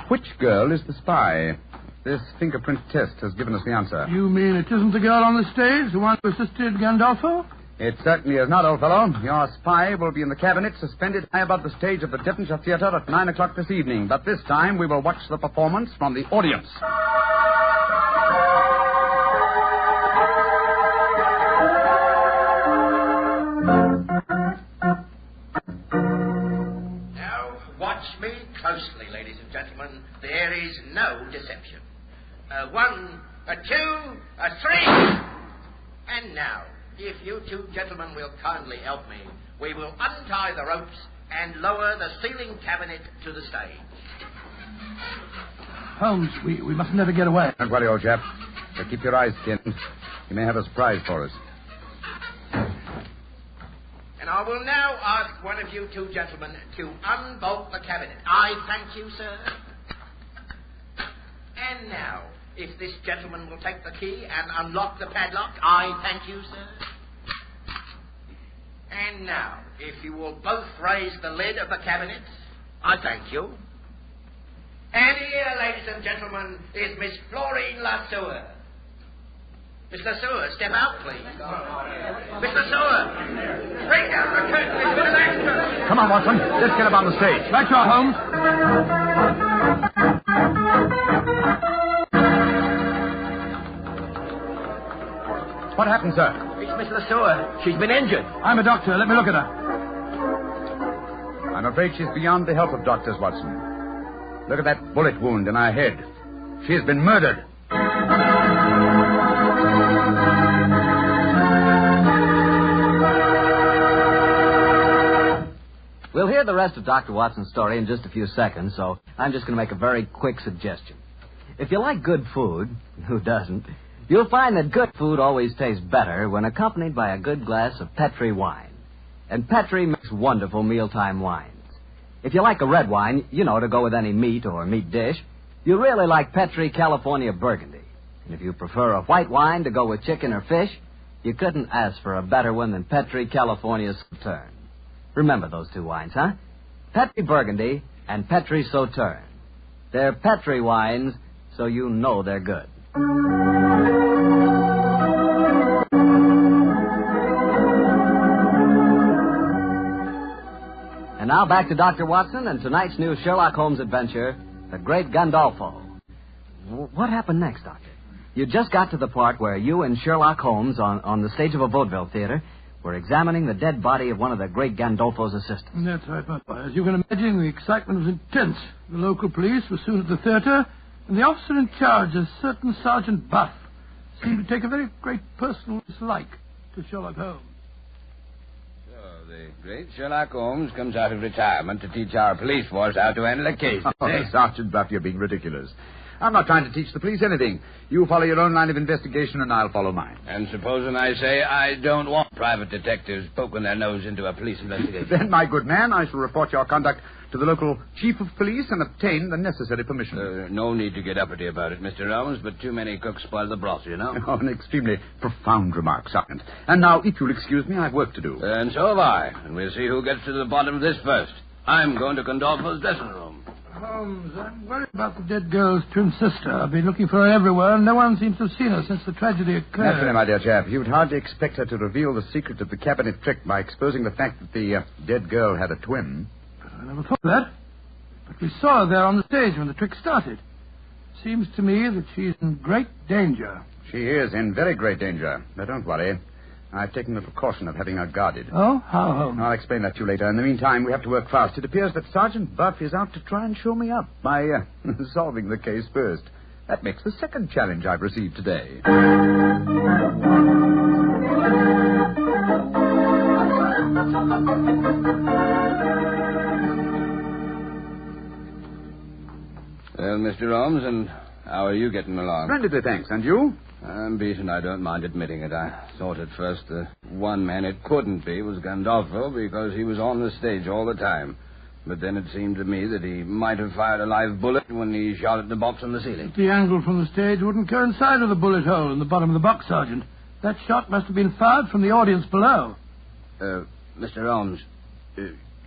which girl is the spy? This fingerprint test has given us the answer. You mean it isn't the girl on the stage, the one who assisted Gandolfo? It certainly is not, old fellow. Your spy will be in the cabinet, suspended high above the stage of the Devonshire Theatre at 9 o'clock this evening. But this time we will watch the performance from the audience. Now, watch me closely, ladies and gentlemen. There is no deception. 1, 2, 3. And now, if you two gentlemen will kindly help me, we will untie the ropes and lower the ceiling cabinet to the stage. Holmes, we must never get away. Don't worry, old chap. But keep your eyes skinned. You may have a surprise for us. And I will now ask one of you two gentlemen to unbolt the cabinet. I thank you, sir. And now, if this gentleman will take the key and unlock the padlock, I thank you, sir. And now, if you will both raise the lid of the cabinet, I thank you. And here, ladies and gentlemen, is Miss Florine Latour. Miss Latour, step out, please. Miss Latour, bring down the curtain. It's been an accident. Come on, Watson. Let's get up on the stage. Right, your Holmes. What happened, sir? It's Miss Latour. She's been injured. I'm a doctor. Let me look at her. I'm afraid she's beyond the help of doctors, Watson. Look at that bullet wound in her head. She has been murdered. We'll hear the rest of Dr. Watson's story in just a few seconds, so I'm just going to make a very quick suggestion. If you like good food, who doesn't, you'll find that good food always tastes better when accompanied by a good glass of Petri wine. And Petri makes wonderful mealtime wines. If you like a red wine, you know, to go with any meat or meat dish, you really like Petri California Burgundy. And if you prefer a white wine to go with chicken or fish, you couldn't ask for a better one than Petri California Sauterne. Remember those two wines, huh? Petri Burgundy and Petri Sauterne. They're Petri wines, so you know they're good. And now back to Dr. Watson and tonight's new Sherlock Holmes adventure, The Great Gandolfo. What happened next, Doctor? You just got to the part where you and Sherlock Holmes, on the stage of a vaudeville theater, were examining the dead body of one of the great Gandolfo's assistants. That's right, my boy. As you can imagine, the excitement was intense. The local police were soon at the theater, and the officer in charge, a certain Sergeant Buff, seemed to take a very great personal dislike to Sherlock Holmes. So, the great Sherlock Holmes comes out of retirement to teach our police force how to handle a case. Sergeant Buff, you're being ridiculous. I'm not trying to teach the police anything. You follow your own line of investigation, and I'll follow mine. And supposing I say I don't want private detectives poking their nose into a police investigation? Then, my good man, I shall report your conduct to the local chief of police and obtain the necessary permission. No need to get uppity about it, Mr. Holmes, but too many cooks spoil the broth, you know. Oh, an extremely profound remark, Sergeant. And now, if you'll excuse me, I've work to do. And so have I. And we'll see who gets to the bottom of this first. I'm going to Gandolfo's dressing room. Holmes, I'm worried about the dead girl's twin sister. I've been looking for her everywhere, and no one seems to have seen her since the tragedy occurred. Naturally, my dear chap. You'd hardly expect her to reveal the secret of the cabinet trick by exposing the fact that the dead girl had a twin. I never thought of that. But we saw her there on the stage when the trick started. Seems to me that she's in great danger. She is in very great danger. But don't worry. I've taken the precaution of having her guarded. Oh? How, Holmes? I'll explain that to you later. In the meantime, we have to work fast. It appears that Sergeant Buff is out to try and show me up by solving the case first. That makes the second challenge I've received today. Well, Mr. Holmes, and how are you getting along? Splendidly, thanks. And you? I'm beaten. I don't mind admitting it. I thought at first the one man it couldn't be was Gandolfo because he was on the stage all the time. But then it seemed to me that he might have fired a live bullet when he shot at the box on the ceiling. The angle from the stage wouldn't coincide with the bullet hole in the bottom of the box, Sergeant. That shot must have been fired from the audience below. Mr. Holmes,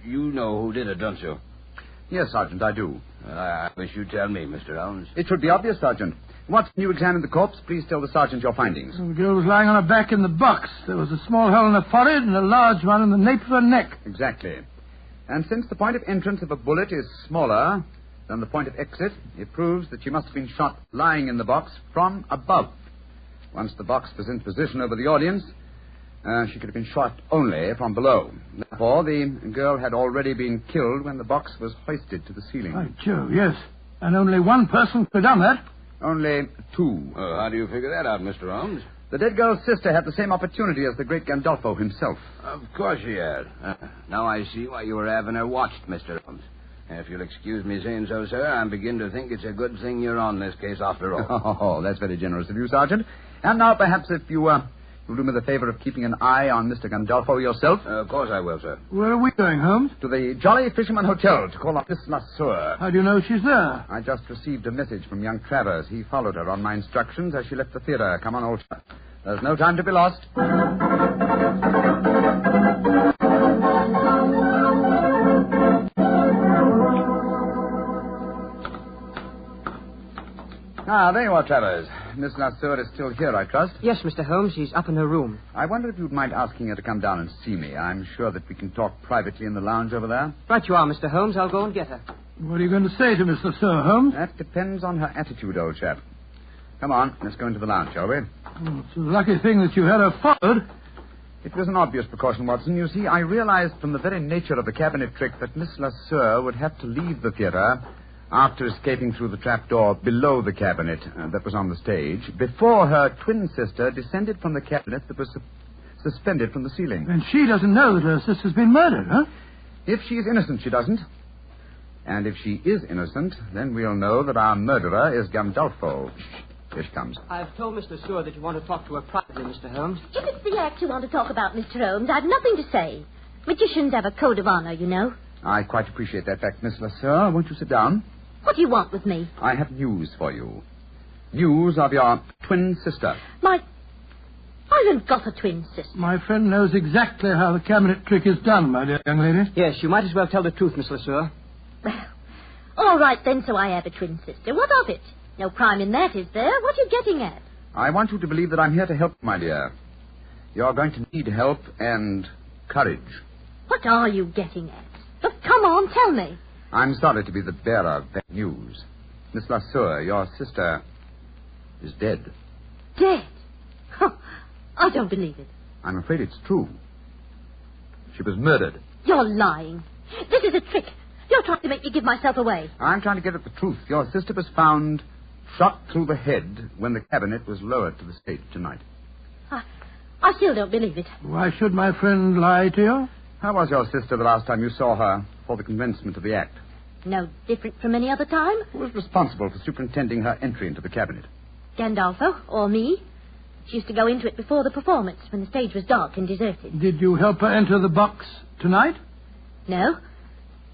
you know who did it, don't you? Yes, Sergeant, I do. I wish you'd tell me, Mr. Holmes. It should be obvious, Sergeant. Watson, you examined the corpse. Please tell the sergeant your findings. The girl was lying on her back in the box. There was a small hole in her forehead and a large one in the nape of her neck. Exactly. And since the point of entrance of a bullet is smaller than the point of exit, it proves that she must have been shot lying in the box from above. Once the box was in position over the audience, she could have been shot only from below. Therefore, the girl had already been killed when the box was hoisted to the ceiling. By Jove, yes. And only one person could have done that. Only two. How do you figure that out, Mr. Holmes? The dead girl's sister had the same opportunity as the great Gandolfo himself. Of course she had. Now I see why you were having her watched, Mr. Holmes. If you'll excuse me saying so, sir, I'm beginning to think it's a good thing you're on this case after all. Oh, that's very generous of you, Sergeant. And now, perhaps, if you'll do me the favor of keeping an eye on Mr. Gandolfo yourself. Of course I will, sir. Where are we going, Holmes? To the Jolly Fisherman Hotel to call up Miss Lasseur. How do you know she's there? I just received a message from young Travers. He followed her on my instructions as she left the theater. Come on, old chap. There's no time to be lost. There you are, Travers. Miss Lasseur is still here, I trust? Yes, Mr. Holmes. She's up in her room. I wonder if you'd mind asking her to come down and see me. I'm sure that we can talk privately in the lounge over there. Right you are, Mr. Holmes. I'll go and get her. What are you going to say to Miss Lasseur, Holmes? That depends on her attitude, old chap. Come on, let's go into the lounge, shall we? Oh, it's a lucky thing that you had her followed. It was an obvious precaution, Watson. You see, I realized from the very nature of the cabinet trick that Miss Lasseur would have to leave the theater after escaping through the trapdoor below the cabinet that was on the stage, before her twin sister descended from the cabinet that was suspended from the ceiling. And she doesn't know that her sister's been murdered, huh? If she's innocent, she doesn't. And if she is innocent, then we'll know that our murderer is Gandolfo. Here she comes. I've told Miss Lasseur that you want to talk to her privately, Mr. Holmes. If it's the act you want to talk about, Mr. Holmes, I've nothing to say. Magicians have a code of honor, you know. I quite appreciate that fact, Miss Lasser. Won't you sit down? What do you want with me? I have news for you. News of your twin sister. I haven't got a twin sister. My friend knows exactly how the cabinet trick is done, my dear young lady. Yes, you might as well tell the truth, Miss Lasser. Well, all right then, so I have a twin sister. What of it? No crime in that, is there? What are you getting at? I want you to believe that I'm here to help, my dear. You're going to need help and courage. What are you getting at? But come on, tell me. I'm sorry to be the bearer of bad news. Miss Lasser, your sister is dead. Dead? Huh. I don't believe it. I'm afraid it's true. She was murdered. You're lying. This is a trick. You're trying to make me give myself away. I'm trying to get at the truth. Your sister was found shot through the head when the cabinet was lowered to the stage tonight. I still don't believe it. Why should my friend lie to you? How was your sister the last time you saw her for the commencement of the act? No different from any other time. Who was responsible for superintending her entry into the cabinet? Gandolfo, or me. She used to go into it before the performance, when the stage was dark and deserted. Did you help her enter the box tonight? No.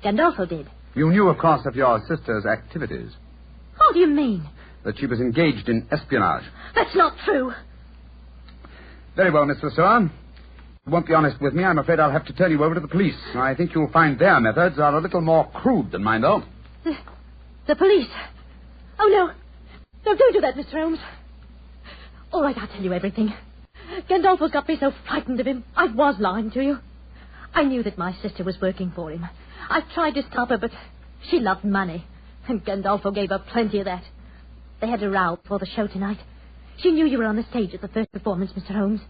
Gandolfo did. You knew, of course, of your sister's activities. How do you mean? That she was engaged in espionage. That's not true. Very well, Miss Lasser. You won't be honest with me. I'm afraid I'll have to turn you over to the police. I think you'll find their methods are a little more crude than mine, though. The police? Oh, no. No, don't do that, Mr. Holmes. All right, I'll tell you everything. Gandolfo's got me so frightened of him. I was lying to you. I knew that my sister was working for him. I tried to stop her, but she loved money. And Gandolfo gave her plenty of that. They had a row before the show tonight. She knew you were on the stage at the first performance, Mr. Holmes.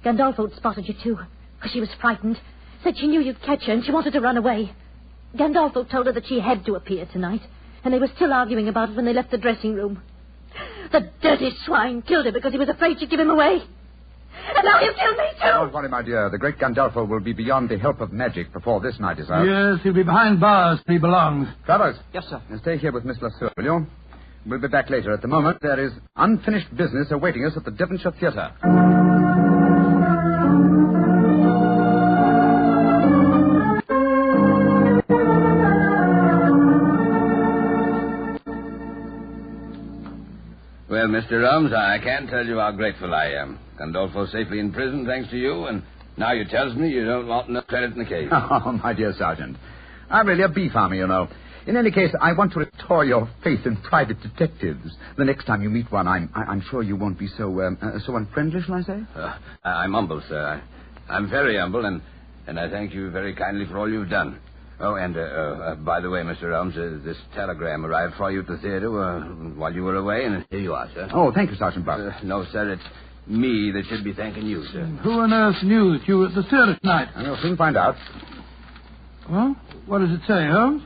Gandolfo had spotted you, too, because she was frightened. Said she knew you'd catch her, and she wanted to run away. Gandolfo told her that she had to appear tonight, and they were still arguing about it when they left the dressing room. The dirty swine killed her because he was afraid she'd give him away. And now you've killed me, too! Don't worry, my dear. The great Gandolfo will be beyond the help of magic before this night is out. Yes, he'll be behind bars where he belongs. Travers. Yes, sir. Now stay here with Miss Lasser, will you? We'll be back later. At the moment, there is unfinished business awaiting us at the Devonshire Theatre. Well, Mr. Holmes, I can't tell you how grateful I am. Gandolfo's safely in prison, thanks to you, and now you tells me you don't want no credit in the case. Oh, my dear Sergeant. I'm really a bee farmer, you know. In any case, I want to restore your faith in private detectives. The next time you meet one, I'm sure you won't be so unfriendly, shall I say? I'm humble, sir. I'm very humble, and I thank you very kindly for all you've done. Oh, and by the way, Mr. Holmes, this telegram arrived for you at the theater while you were away, and here you are, sir. Oh, thank you, Sergeant Buck. No, sir, it's me that should be thanking you, sir. Who on earth knew that you were at the theater tonight? You'll soon find out. Well, what does it say, Holmes?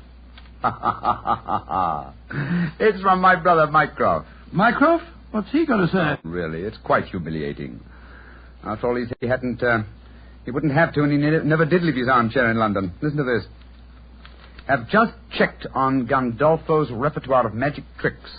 It's from my brother, Mycroft. Mycroft? What's he got to say? Really, it's quite humiliating. After all, he said he wouldn't have to, and he never did leave his armchair in London. Listen to this. Have just checked on Gandolfo's repertoire of magic tricks.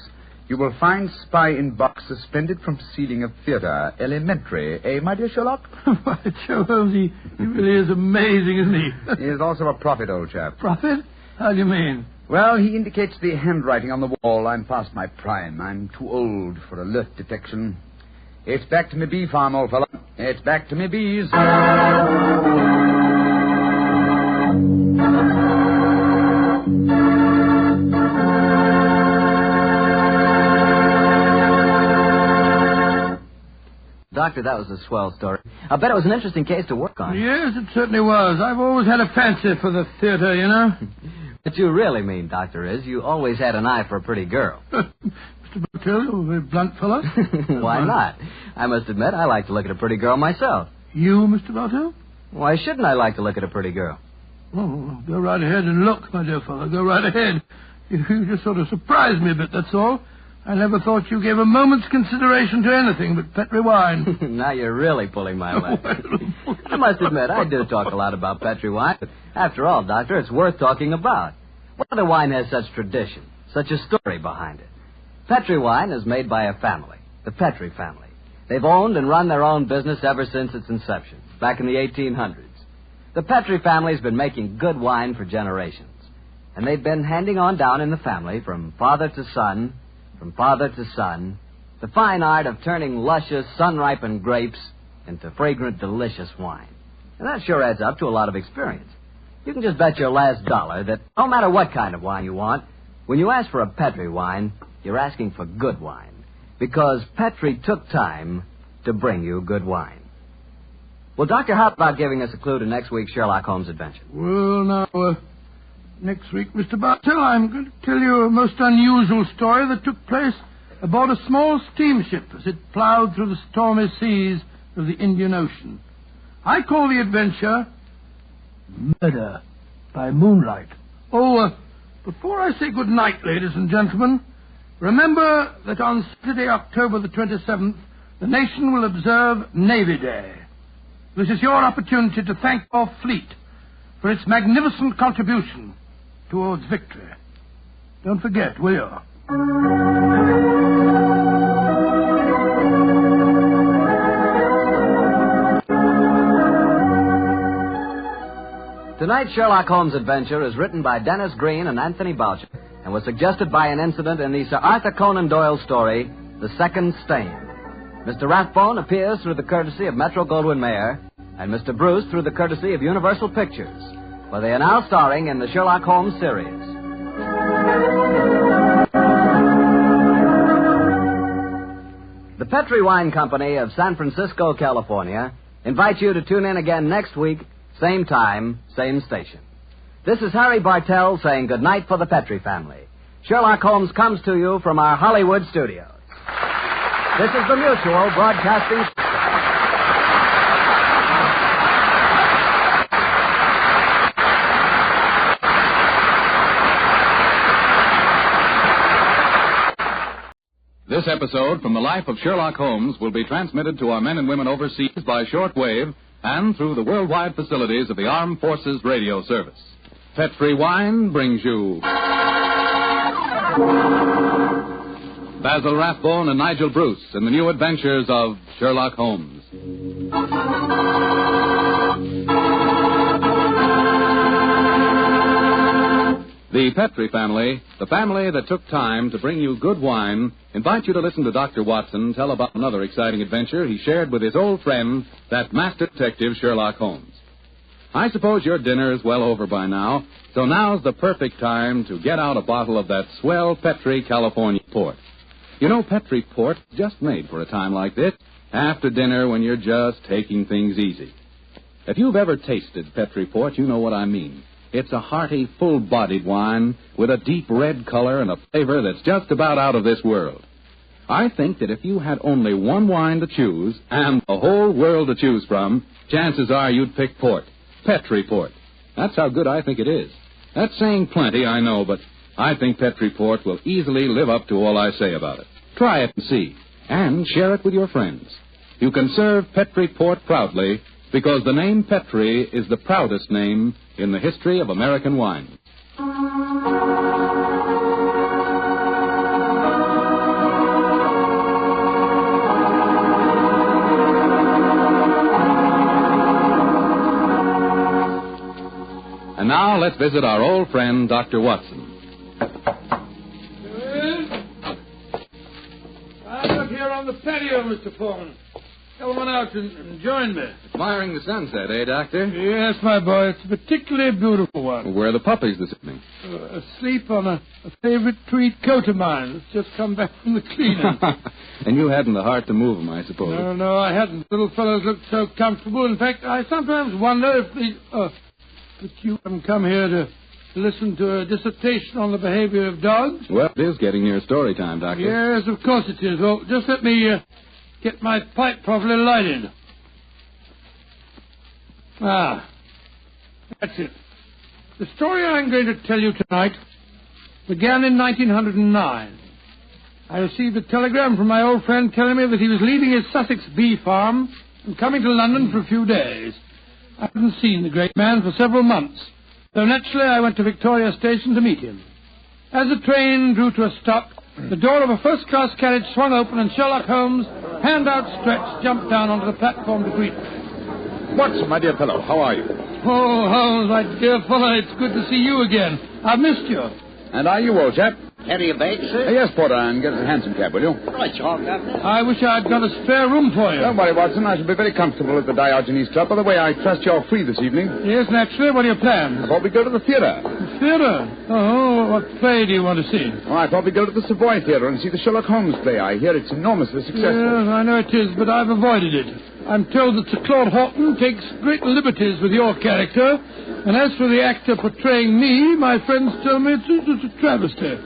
You will find spy in box suspended from ceiling of theater. Elementary, eh, my dear Sherlock? Why, Joe Holmes, he really is amazing, isn't he? He is also a prophet, old chap. Prophet? How do you mean? Well, he indicates the handwriting on the wall. I'm past my prime. I'm too old for alert detection. It's back to me bee farm, old fellow. It's back to me bees. Doctor, that was a swell story. I bet it was an interesting case to work on. Yes, it certainly was. I've always had a fancy for the theater, you know. What you really mean, Doctor, is you always had an eye for a pretty girl. Mr. Bartell, you're a very blunt fellow. Why not? I must admit, I like to look at a pretty girl myself. You, Mr. Bartell? Why shouldn't I like to look at a pretty girl? Oh, go right ahead and look, my dear fellow. Go right ahead. You just sort of surprised me a bit, that's all. I never thought you gave a moment's consideration to anything but Petri wine. Now you're really pulling my leg. I must admit, I do talk a lot about Petri wine, but after all, Doctor, it's worth talking about. What other wine has such tradition, such a story behind it? Petri wine is made by a family, the Petri family. They've owned and run their own business ever since its inception, back in the 1800s. The Petri family's been making good wine for generations. And they've been handing on down in the family from father to son, the fine art of turning luscious, sun-ripened grapes into fragrant, delicious wine. And that sure adds up to a lot of experience. You can just bet your last dollar that no matter what kind of wine you want, when you ask for a Petri wine, you're asking for good wine. Because Petri took time to bring you good wine. Well, Doctor, how about giving us a clue to next week's Sherlock Holmes adventure? Well, now, next week, Mr. Bartell, I'm going to tell you a most unusual story that took place aboard a small steamship as it plowed through the stormy seas of the Indian Ocean. I call the adventure Murder by Moonlight. Before I say good night, ladies and gentlemen, remember that on Saturday, October the 27th, the nation will observe Navy Day. This is your opportunity to thank your fleet for its magnificent contribution towards victory. Don't forget, will you? Tonight's Sherlock Holmes adventure is written by Dennis Green and Anthony Boucher and was suggested by an incident in the Sir Arthur Conan Doyle story, The Second Stain. Mr. Rathbone appears through the courtesy of Metro-Goldwyn-Mayer and Mr. Bruce through the courtesy of Universal Pictures, where they are now starring in the Sherlock Holmes series. The Petri Wine Company of San Francisco, California, invites you to tune in again next week, same time, same station. This is Harry Bartell saying goodnight for the Petri family. Sherlock Holmes comes to you from our Hollywood studios. This is the Mutual Broadcasting System. This episode from the life of Sherlock Holmes will be transmitted to our men and women overseas by shortwave and through the worldwide facilities of the Armed Forces Radio Service. Petri Wine brings you Basil Rathbone and Nigel Bruce in the new adventures of Sherlock Holmes. The Petri family, the family that took time to bring you good wine, invite you to listen to Dr. Watson tell about another exciting adventure he shared with his old friend, that master detective Sherlock Holmes. I suppose your dinner is well over by now, so now's the perfect time to get out a bottle of that swell Petri California port. You know, Petri port is just made for a time like this, after dinner when you're just taking things easy. If you've ever tasted Petri port, you know what I mean. It's a hearty, full-bodied wine with a deep red color and a flavor that's just about out of this world. I think that if you had only one wine to choose and the whole world to choose from, chances are you'd pick port, Petri port. That's how good I think it is. That's saying plenty, I know, but I think Petri port will easily live up to all I say about it. Try it and see, and share it with your friends. You can serve Petri port proudly because the name Petri is the proudest name in the history of American wine. And now let's visit our old friend, Dr. Watson. I'm up here on the patio, Mr. Foreman. Come on out and join me. Admiring the sunset, eh, Doctor? Yes, my boy. It's a particularly beautiful one. Where are the puppies this evening? Asleep on a favorite tweed coat of mine that's just come back from the cleaner. And you hadn't the heart to move them, I suppose. No, I hadn't. Little fellows looked so comfortable. In fact, I sometimes wonder if that you haven't come here to listen to a dissertation on the behavior of dogs. Well, it is getting near story time, Doctor. Yes, of course it is. Well, just let me get my pipe properly lighted. That's it. The story I'm going to tell you tonight began in 1909. I received a telegram from my old friend telling me that he was leaving his Sussex bee farm and coming to London for a few days. I hadn't seen the great man for several months, so naturally I went to Victoria Station to meet him. As the train drew to a stop, the door of a first-class carriage swung open and Sherlock Holmes, hand outstretched, jumped down onto the platform to greet me. Watson, my dear fellow, how are you? Oh, Holmes, my dear fellow, it's good to see you again. I've missed you. And are you, old chap? Carry your bag, sir? Yes, Porter, and get us a hansom cab, will you? Right, you are, Governor. I wish I'd got a spare room for you. Don't worry, Watson. I shall be very comfortable at the Diogenes Club. By the way, I trust you're free this evening. Yes, naturally. What are your plans? I thought we'd go to the theatre. Theatre? Oh, what play do you want to see? Oh, I thought we'd go to the Savoy Theatre and see the Sherlock Holmes play. I hear it's enormously successful. Yes, I know it is, but I've avoided it. I'm told that Sir Claude Horton takes great liberties with your character, and as for the actor portraying me, my friends tell me it's a travesty.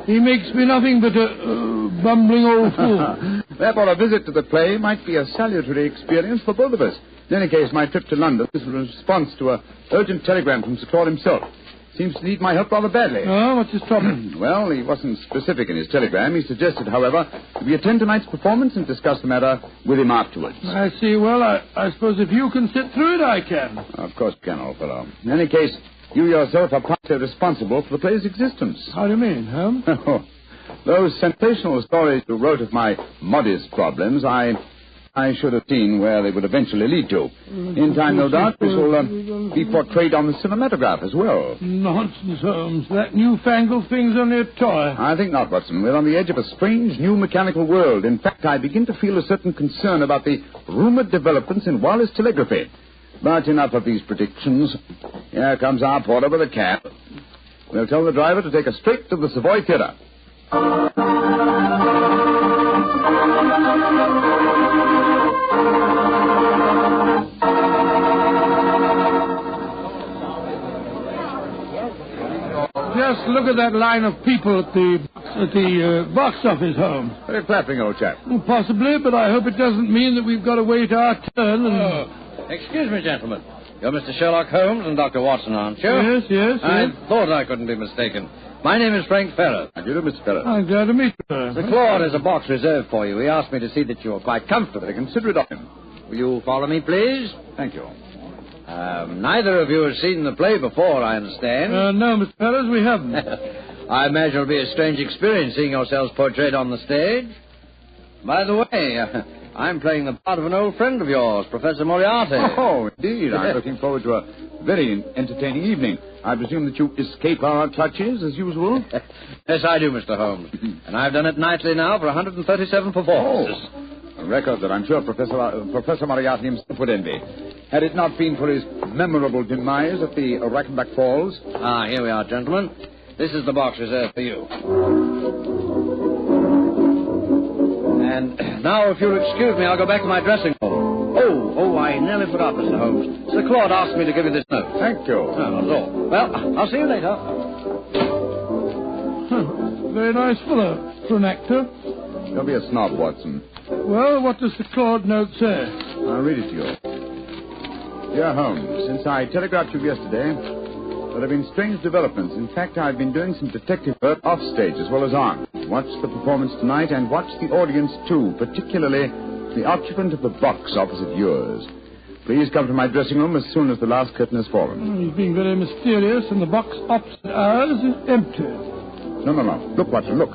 He makes me nothing but a bumbling old fool. Therefore, a visit to the play might be a salutary experience for both of us. In any case, my trip to London is a response to an urgent telegram from Sir Claude himself. Seems to need my help rather badly. Oh, what's his trouble? Well, he wasn't specific in his telegram. He suggested, however, that we attend tonight's performance and discuss the matter with him afterwards. I see. Well, I suppose if you can sit through it, I can. Of course you can, old fellow. In any case, you yourself are partly responsible for the play's existence. How do you mean, Holmes? Those sensational stories you wrote of my modest problems, I should have seen where they would eventually lead to. In time, no doubt, we shall be portrayed on the cinematograph as well. Nonsense, Holmes. That newfangled thing's only a toy. I think not, Watson. We're on the edge of a strange new mechanical world. In fact, I begin to feel a certain concern about the rumored developments in wireless telegraphy. But enough of these predictions. Here comes our porter with a cab. We'll tell the driver to take us straight to the Savoy Theatre. Just look at that line of people at the box office, Holmes. Very flattering, old chap. Well, possibly, but I hope it doesn't mean that we've got to wait our turn and... Excuse me, gentlemen. You're Mr. Sherlock Holmes and Dr. Watson, aren't you? Yes. I thought I couldn't be mistaken. My name is Frank Ferrer. How do you do, Mr. Ferrer? I'm glad to meet you, sir. Sir Claude has a box reserved for you. He asked me to see that you're quite comfortable. Consider it of him. Will you follow me, please? Thank you. Neither of you has seen the play before, I understand. No, Mr. Ferrers, we haven't. I imagine it'll be a strange experience seeing yourselves portrayed on the stage. By the way, I'm playing the part of an old friend of yours, Professor Moriarty. Oh, indeed. I'm looking forward to a very entertaining evening. I presume that you escape our clutches, as usual? Yes, I do, Mr. Holmes. And I've done it nightly now for 137 performances. A record that I'm sure Professor Moriarty himself would envy. Had it not been for his memorable demise at the Rackenback Falls. Here we are, gentlemen. This is the box reserved for you. And now, if you'll excuse me, I'll go back to my dressing room. Oh, I nearly forgot, Mr. Holmes. Sir Claude asked me to give you this note. Thank you. No, not at all. Well, I'll see you later. Very nice fellow for an actor. Don't be a snob, Watson. Well, what does the Claude note say? I'll read it to you. Dear Holmes, since I telegraphed you yesterday, there have been strange developments. In fact, I've been doing some detective work off stage as well as on. Watch the performance tonight and watch the audience too, particularly the occupant of the box opposite yours. Please come to my dressing room as soon as the last curtain has fallen. He's being very mysterious, and the box opposite ours is empty. No. Look, Watson, look.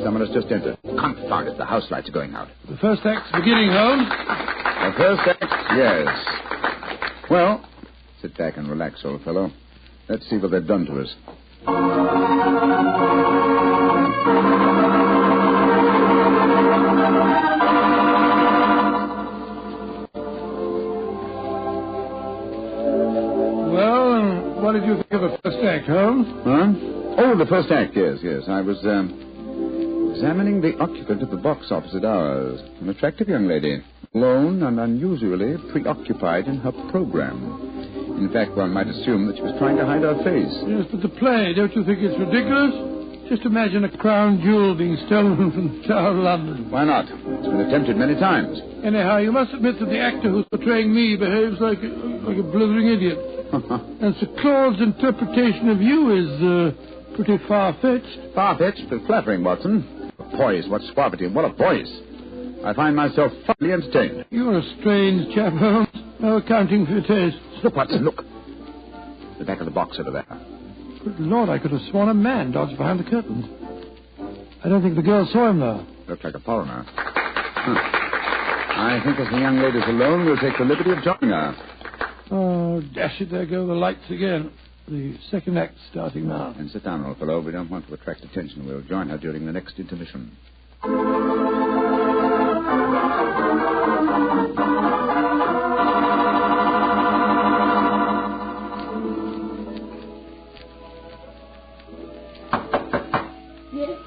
Someone has just entered. Confound it, the house lights are going out. The first act's beginning, Holmes. The first act? Yes. Well, sit back and relax, old fellow. Let's see what they've done to us. Well, what did you think of the first act, Holmes? Huh? Oh, the first act, yes. I was examining the occupant of the box opposite ours. An attractive young lady, alone and unusually preoccupied in her program. In fact, one might assume that she was trying to hide her face. Yes, but the play, don't you think it's ridiculous? Just imagine a crown jewel being stolen from Tower London. Why not? It's been attempted many times. Anyhow, you must admit that the actor who's portraying me behaves like a blithering idiot. And Sir Claude's interpretation of you is pretty far-fetched. Far-fetched, but flattering, Watson. Poise, what suavity, what a voice. I find myself thoroughly entertained. You're a strange chap, Holmes. No accounting for your tastes. Look, Watson, look. The back of the box over there. Good Lord, I could have sworn a man dodged behind the curtains. I don't think the girl saw him, though. Looked like a foreigner. I think as the young lady's alone, we'll take the liberty of joining her. Oh, dash it, there go the lights again. The second act starting now. And sit down, old fellow. We don't want to attract attention. We'll join her during the next intermission. Yes?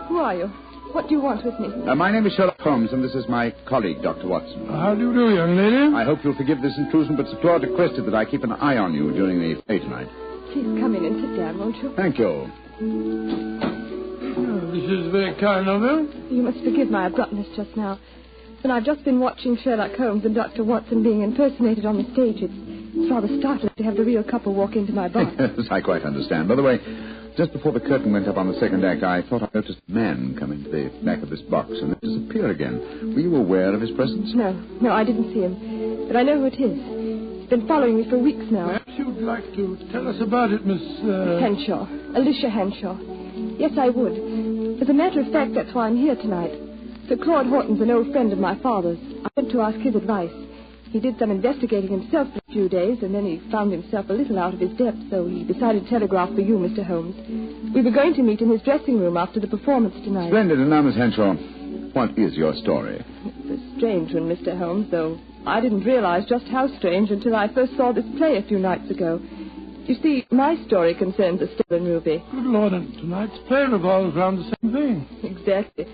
Who are you? What do you want with me? My name is Sherlock Holmes, and this is my colleague, Dr. Watson. How do you do, young lady? I hope you'll forgive this intrusion, but Sir Claude requested that I keep an eye on you during the play tonight. Please come in and sit down, won't you? Thank you. Oh, this is very kind of you. You must forgive my abruptness just now. But I've just been watching Sherlock Holmes and Dr. Watson being impersonated on the stage. It's rather startling to have the real couple walk into my box. Yes, I quite understand. By the way, just before the curtain went up on the second act, I thought I noticed a man come into the back of this box and then disappear again. Were you aware of his presence? No, I didn't see him. But I know who it is. He's been following me for weeks now. Perhaps you'd like to tell us about it, Miss Henshaw. Alicia Henshaw. Yes, I would. As a matter of fact, that's why I'm here tonight. Sir Claude Horton's an old friend of my father's. I went to ask his advice. He did some investigating himself for a few days, and then he found himself a little out of his depth, so he decided to telegraph for you, Mr. Holmes. We were going to meet in his dressing room after the performance tonight. Splendid. And now, Miss Henshaw, what is your story? It's a strange one, Mr. Holmes, though I didn't realize just how strange until I first saw this play a few nights ago. You see, my story concerns a stolen ruby. Good Lord, and tonight's play revolves around the same thing. Exactly.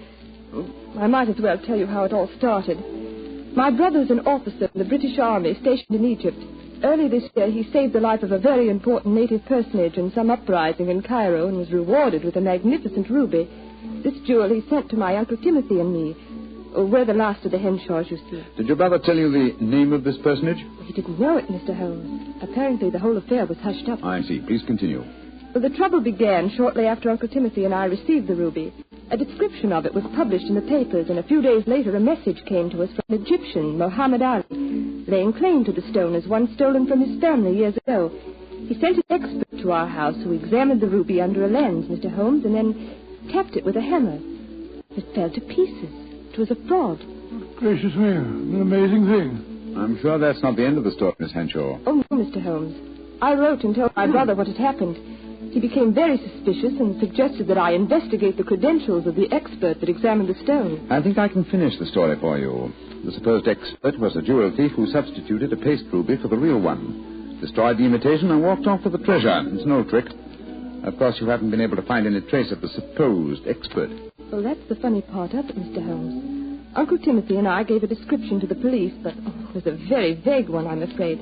I might as well tell you how it all started. My brother's an officer in the British Army stationed in Egypt. Early this year, he saved the life of a very important native personage in some uprising in Cairo and was rewarded with a magnificent ruby. This jewel he sent to my Uncle Timothy and me. We're the last of the Henshaws, you see. Did your brother tell you the name of this personage? He didn't know it, Mr. Holmes. Apparently, the whole affair was hushed up. I see. Please continue. Well, the trouble began shortly after Uncle Timothy and I received the ruby. A description of it was published in the papers, and a few days later a message came to us from an Egyptian, Muhammad Ali, laying claim to the stone as one stolen from his family years ago. He sent an expert to our house who examined the ruby under a lens, Mr. Holmes, and then tapped it with a hammer. It fell to pieces. It was a fraud. Gracious me, an amazing thing. I'm sure that's not the end of the story, Miss Henshaw. Oh, no, Mr. Holmes. I wrote and told my brother what had happened. He became very suspicious and suggested that I investigate the credentials of the expert that examined the stone. I think I can finish the story for you. The supposed expert was a jewel thief who substituted a paste ruby for the real one, destroyed the imitation, and walked off with the treasure. It's no trick. Of course, you haven't been able to find any trace of the supposed expert. Well, that's the funny part of it, Mr. Holmes. Uncle Timothy and I gave a description to the police, but it was a very vague one, I'm afraid.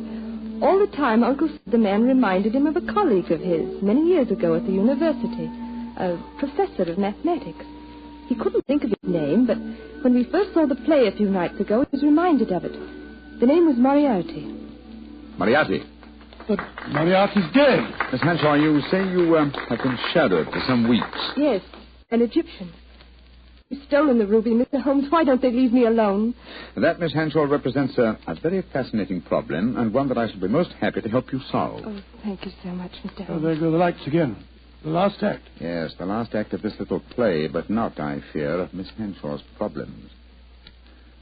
All the time, Uncle said the man reminded him of a colleague of his many years ago at the university, a professor of mathematics. He couldn't think of his name, but when we first saw the play a few nights ago, he was reminded of it. The name was Moriarty. Moriarty? But Moriarty's dead. Miss Henshaw, you say you have been shadowed for some weeks. Yes, an Egyptian. He's stolen the ruby, Mr. Holmes. Why don't they leave me alone? That, Miss Henshaw, represents a very fascinating problem, and one that I shall be most happy to help you solve. Oh, thank you so much, Mr. Holmes. Oh, there go the lights again. The last act. Yes, the last act of this little play, but not, I fear, of Miss Henshaw's problems.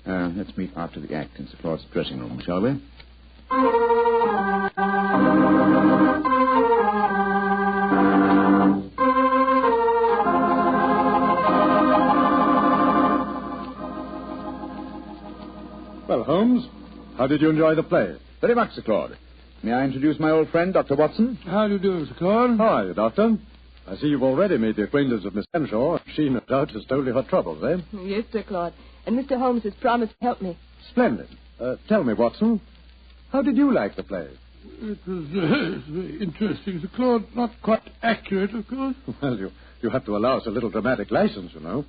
Let's meet after the act in Sir Claude's dressing room, shall we? Well, Holmes, how did you enjoy the play? Very much, Sir Claude. May I introduce my old friend, Dr. Watson? How do you do, Sir Claude? How are you, Doctor? I see you've already made the acquaintance of Miss Henshaw. She, no doubt, has told you her troubles, eh? Yes, Sir Claude. And Mr. Holmes has promised to help me. Splendid. Tell me, Watson, how did you like the play? It was very interesting, Sir Claude. Not quite accurate, of course. Well, you have to allow us a little dramatic license, you know.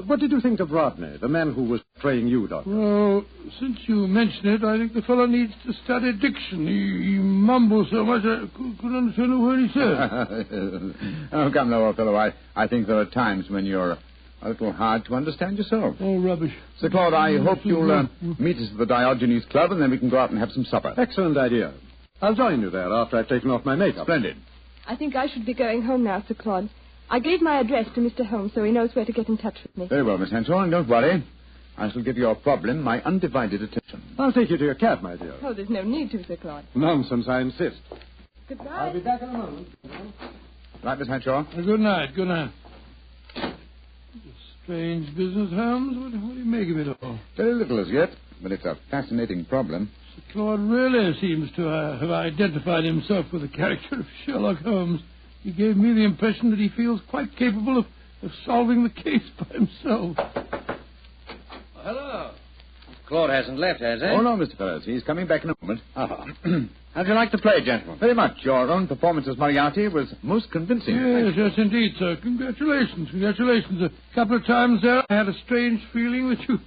What did you think of Rodney, the man who was portraying you, Doctor? Well, since you mention it, I think the fellow needs to study diction. He mumbles so much I couldn't understand a word he said. Oh, come now, old fellow. I think there are times when you're a little hard to understand yourself. Oh, rubbish. Sir Claude, I hope you'll meet us at the Diogenes Club, and then we can go out and have some supper. Excellent idea. I'll join you there after I've taken off my makeup. Splendid. I think I should be going home now, Sir Claude. I gave my address to Mr. Holmes, so he knows where to get in touch with me. Very well, Miss Henshaw, and don't worry. I shall give your problem my undivided attention. I'll take you to your cab, my dear. Oh, there's no need to, Sir Claude. Nonsense, I insist. Goodbye. I'll be back in a moment. Right, Miss Henshaw? Good night, good night. Strange business, Holmes. What do you make of it all? Very little as yet, but it's a fascinating problem. Sir Claude really seems to have identified himself with the character of Sherlock Holmes. He gave me the impression that he feels quite capable of solving the case by himself. Hello. Claude hasn't left, has he? Oh, no, Mr. Ferris. He's coming back in a moment. How'd you like to play, gentlemen? Very much. Your own performance as Moriarty was most convincing. Yes, indeed, sir. Congratulations. A couple of times there, I had a strange feeling that you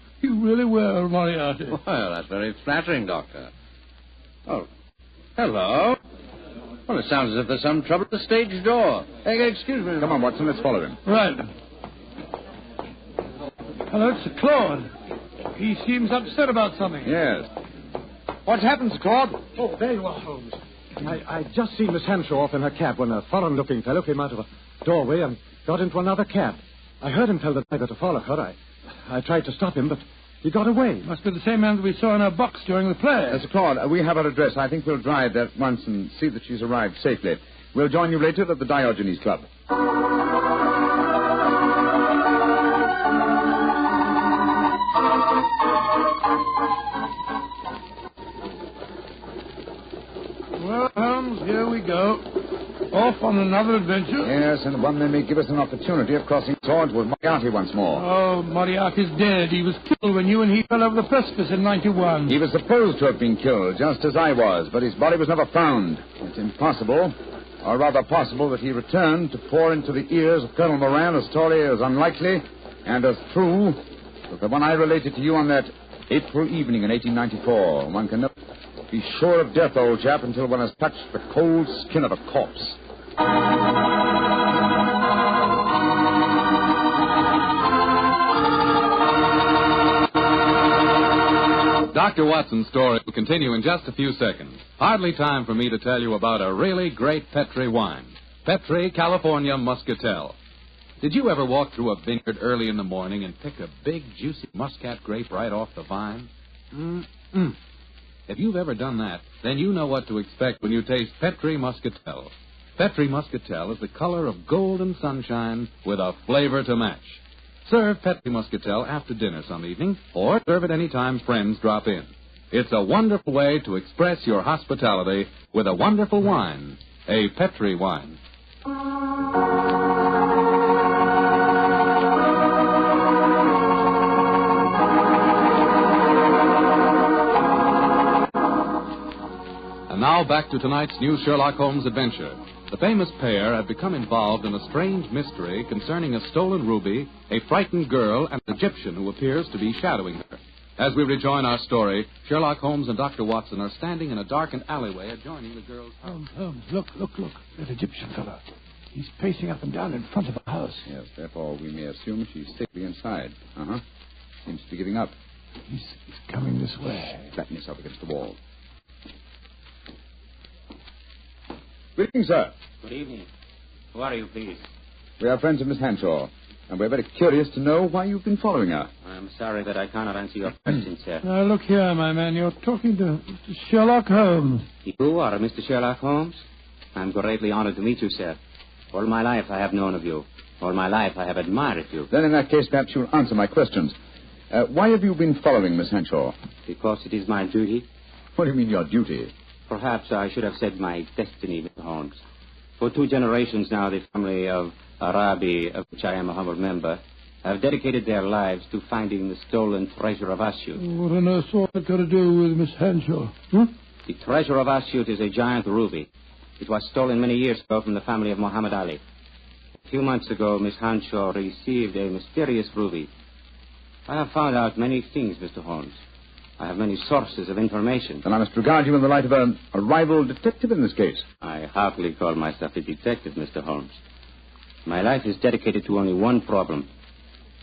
really were Moriarty. Well, that's very flattering, Doctor. Oh, hello. Well, it sounds as if there's some trouble at the stage door. Hey, excuse me. Come on, Watson, let's follow him. Right. Hello, it's Sir Claude. He seems upset about something. Yes. What's happened, Sir Claude? Oh, there you are, Holmes. I just seen Miss Henshaw off in her cab when a foreign-looking fellow came out of a doorway and got into another cab. I heard him tell the driver to follow her. I tried to stop him, but he got away. Must be the same man that we saw in our box during the play. Sir Claude, we have her address. I think we'll drive there at once and see that she's arrived safely. We'll join you later at the Diogenes Club. Well, Holmes, here we go. Off on another adventure. Yes, and one that may give us an opportunity of crossing swords with Moriarty once more. Oh, Moriarty's dead. He was killed when you and he fell over the precipice in 91. He was supposed to have been killed, just as I was, but his body was never found. It's impossible, or rather possible, that he returned to pour into the ears of Colonel Moran a story as unlikely and as true as the one I related to you on that April evening in 1894. One can never be sure of death, old chap, until one has touched the cold skin of a corpse. Dr. Watson's story will continue in just a few seconds. Hardly time for me to tell you about a really great Petri wine. Petri California Muscatel. Did you ever walk through a vineyard early in the morning and pick a big, juicy muscat grape right off the vine? If you've ever done that, then you know what to expect when you taste Petri Muscatel. Petri Muscatel is the color of golden sunshine with a flavor to match. Serve Petri Muscatel after dinner some evening, or serve it any time friends drop in. It's a wonderful way to express your hospitality with a wonderful wine, a Petri wine. And now back to tonight's new Sherlock Holmes adventure. The famous pair have become involved in a strange mystery concerning a stolen ruby, a frightened girl, and an Egyptian who appears to be shadowing her. As we rejoin our story, Sherlock Holmes and Dr. Watson are standing in a darkened alleyway adjoining the girl's house. Holmes, look. That Egyptian fellow. He's pacing up and down in front of the house. Yes, therefore we may assume she's safely inside. Seems to be giving up. He's coming this way. Flatten yourself against the wall. Good evening, sir. Good evening. Who are you, please? We are friends of Miss Henshaw, and we're very curious to know why you've been following her. I'm sorry that I cannot answer your questions, sir. Now, look here, my man. You're talking to Mr. Sherlock Holmes. You are Mr. Sherlock Holmes? I'm greatly honored to meet you, sir. All my life I have known of you. All my life I have admired you. Then in that case, perhaps you'll answer my questions. Why have you been following Miss Henshaw? Because it is my duty. What do you mean, your duty? Perhaps I should have said my destiny, Mr. Holmes. For 2 generations now, the family of Arabi, of which I am a humble member, have dedicated their lives to finding the stolen treasure of Asyut. What on earth's all that got to do with Miss Henshaw? The treasure of Asyut is a giant ruby. It was stolen many years ago from the family of Muhammad Ali. A few months ago, Miss Henshaw received a mysterious ruby. I have found out many things, Mr. Holmes. I have many sources of information. Then I must regard you in the light of a rival detective in this case. I hardly call myself a detective, Mr. Holmes. My life is dedicated to only one problem.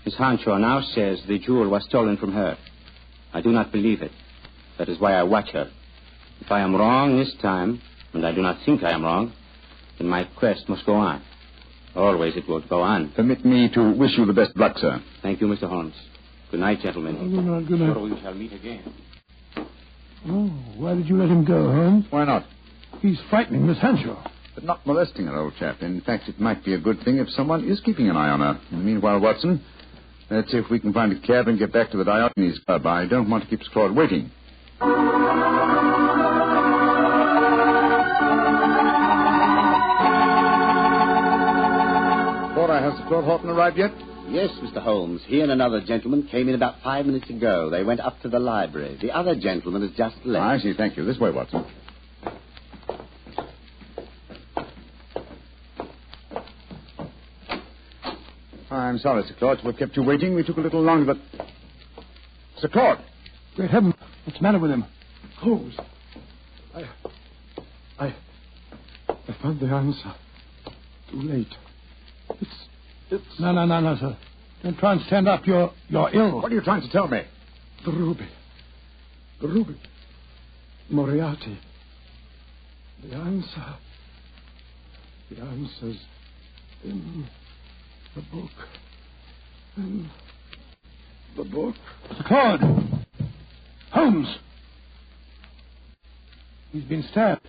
Miss Henshaw now says the jewel was stolen from her. I do not believe it. That is why I watch her. If I am wrong this time, and I do not think I am wrong, then my quest must go on. Always it will go on. Permit me to wish you the best luck, sir. Thank you, Mr. Holmes. Good night, gentlemen. Oh, good night, good night. Tomorrow we shall meet again. Oh, why did you let him go, Holmes? Why not? He's frightening Miss Henshaw. But not molesting her, old chap. In fact, it might be a good thing if someone is keeping an eye on her. In the meanwhile, Watson, let's see if we can find a cab and get back to the Diogenes Club. I don't want to keep Claude waiting. Cora, has Claude Horton arrived yet? Yes, Mr. Holmes. He and another gentleman came in about 5 minutes ago. They went up to the library. The other gentleman has just left. I see. Thank you. This way, Watson. I'm sorry, Sir Claude. We've kept you waiting. We took a little longer, but... Sir Claude! Great heaven. What's the matter with him? Holmes. I found the answer. Too late. It's... No, sir. Don't try and stand up. You're ill. What are you trying to tell me? The ruby. Moriarty. The answer. The answer's in the book. In the book. Sir Claude! Holmes! He's been stabbed.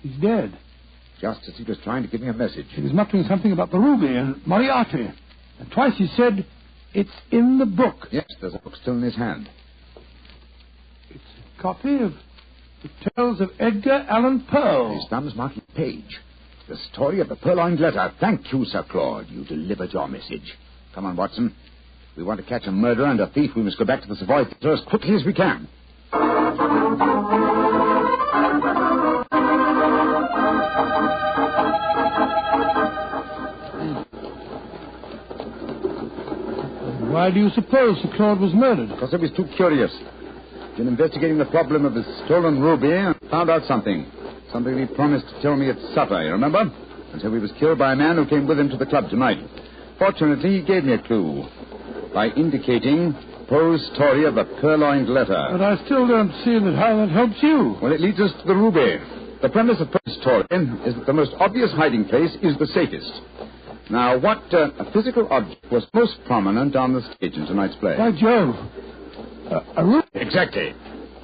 He's dead. Just as he was trying to give me a message. He was muttering something about the ruby and Moriarty. And twice he said, it's in the book. Yes, there's a book still in his hand. It's a copy of The Tales of Edgar Allan Poe. His thumb's marking the page. The story of the purloined letter. Thank you, Sir Claude. You delivered your message. Come on, Watson. If we want to catch a murderer and a thief, we must go back to the Savoy Theatre as quickly as we can. Why do you suppose Sir Claude was murdered? Because I was too curious. In investigating the problem of the stolen ruby, I found out something. Something he promised to tell me at supper, you remember? And so he was killed by a man who came with him to the club tonight. Fortunately, he gave me a clue by indicating Poe's story of the purloined letter. But I still don't see how that helps you. Well, it leads us to the ruby. The premise of Poe's story is that the most obvious hiding place is the safest. Now, what physical object was most prominent on the stage in tonight's play? By Jove. A ruby. Exactly.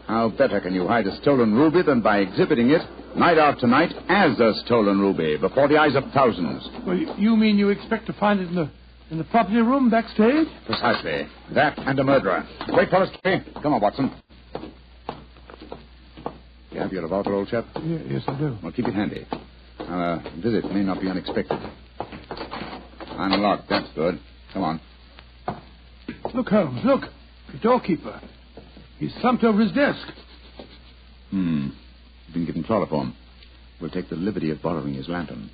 How better can you hide a stolen ruby than by exhibiting it night after night as a stolen ruby before the eyes of thousands? Well, you mean you expect to find it in the property room backstage? Precisely. That and a murderer. Wait for us, Kay. Come on, Watson. You have your revolver, old chap? Yes, I do. Well, keep it handy. Our visit may not be unexpected. Unlocked. That's good. Come on. Look, Holmes, look. The doorkeeper. He's slumped over his desk. Been given chloroform. We'll take the liberty of borrowing his lantern.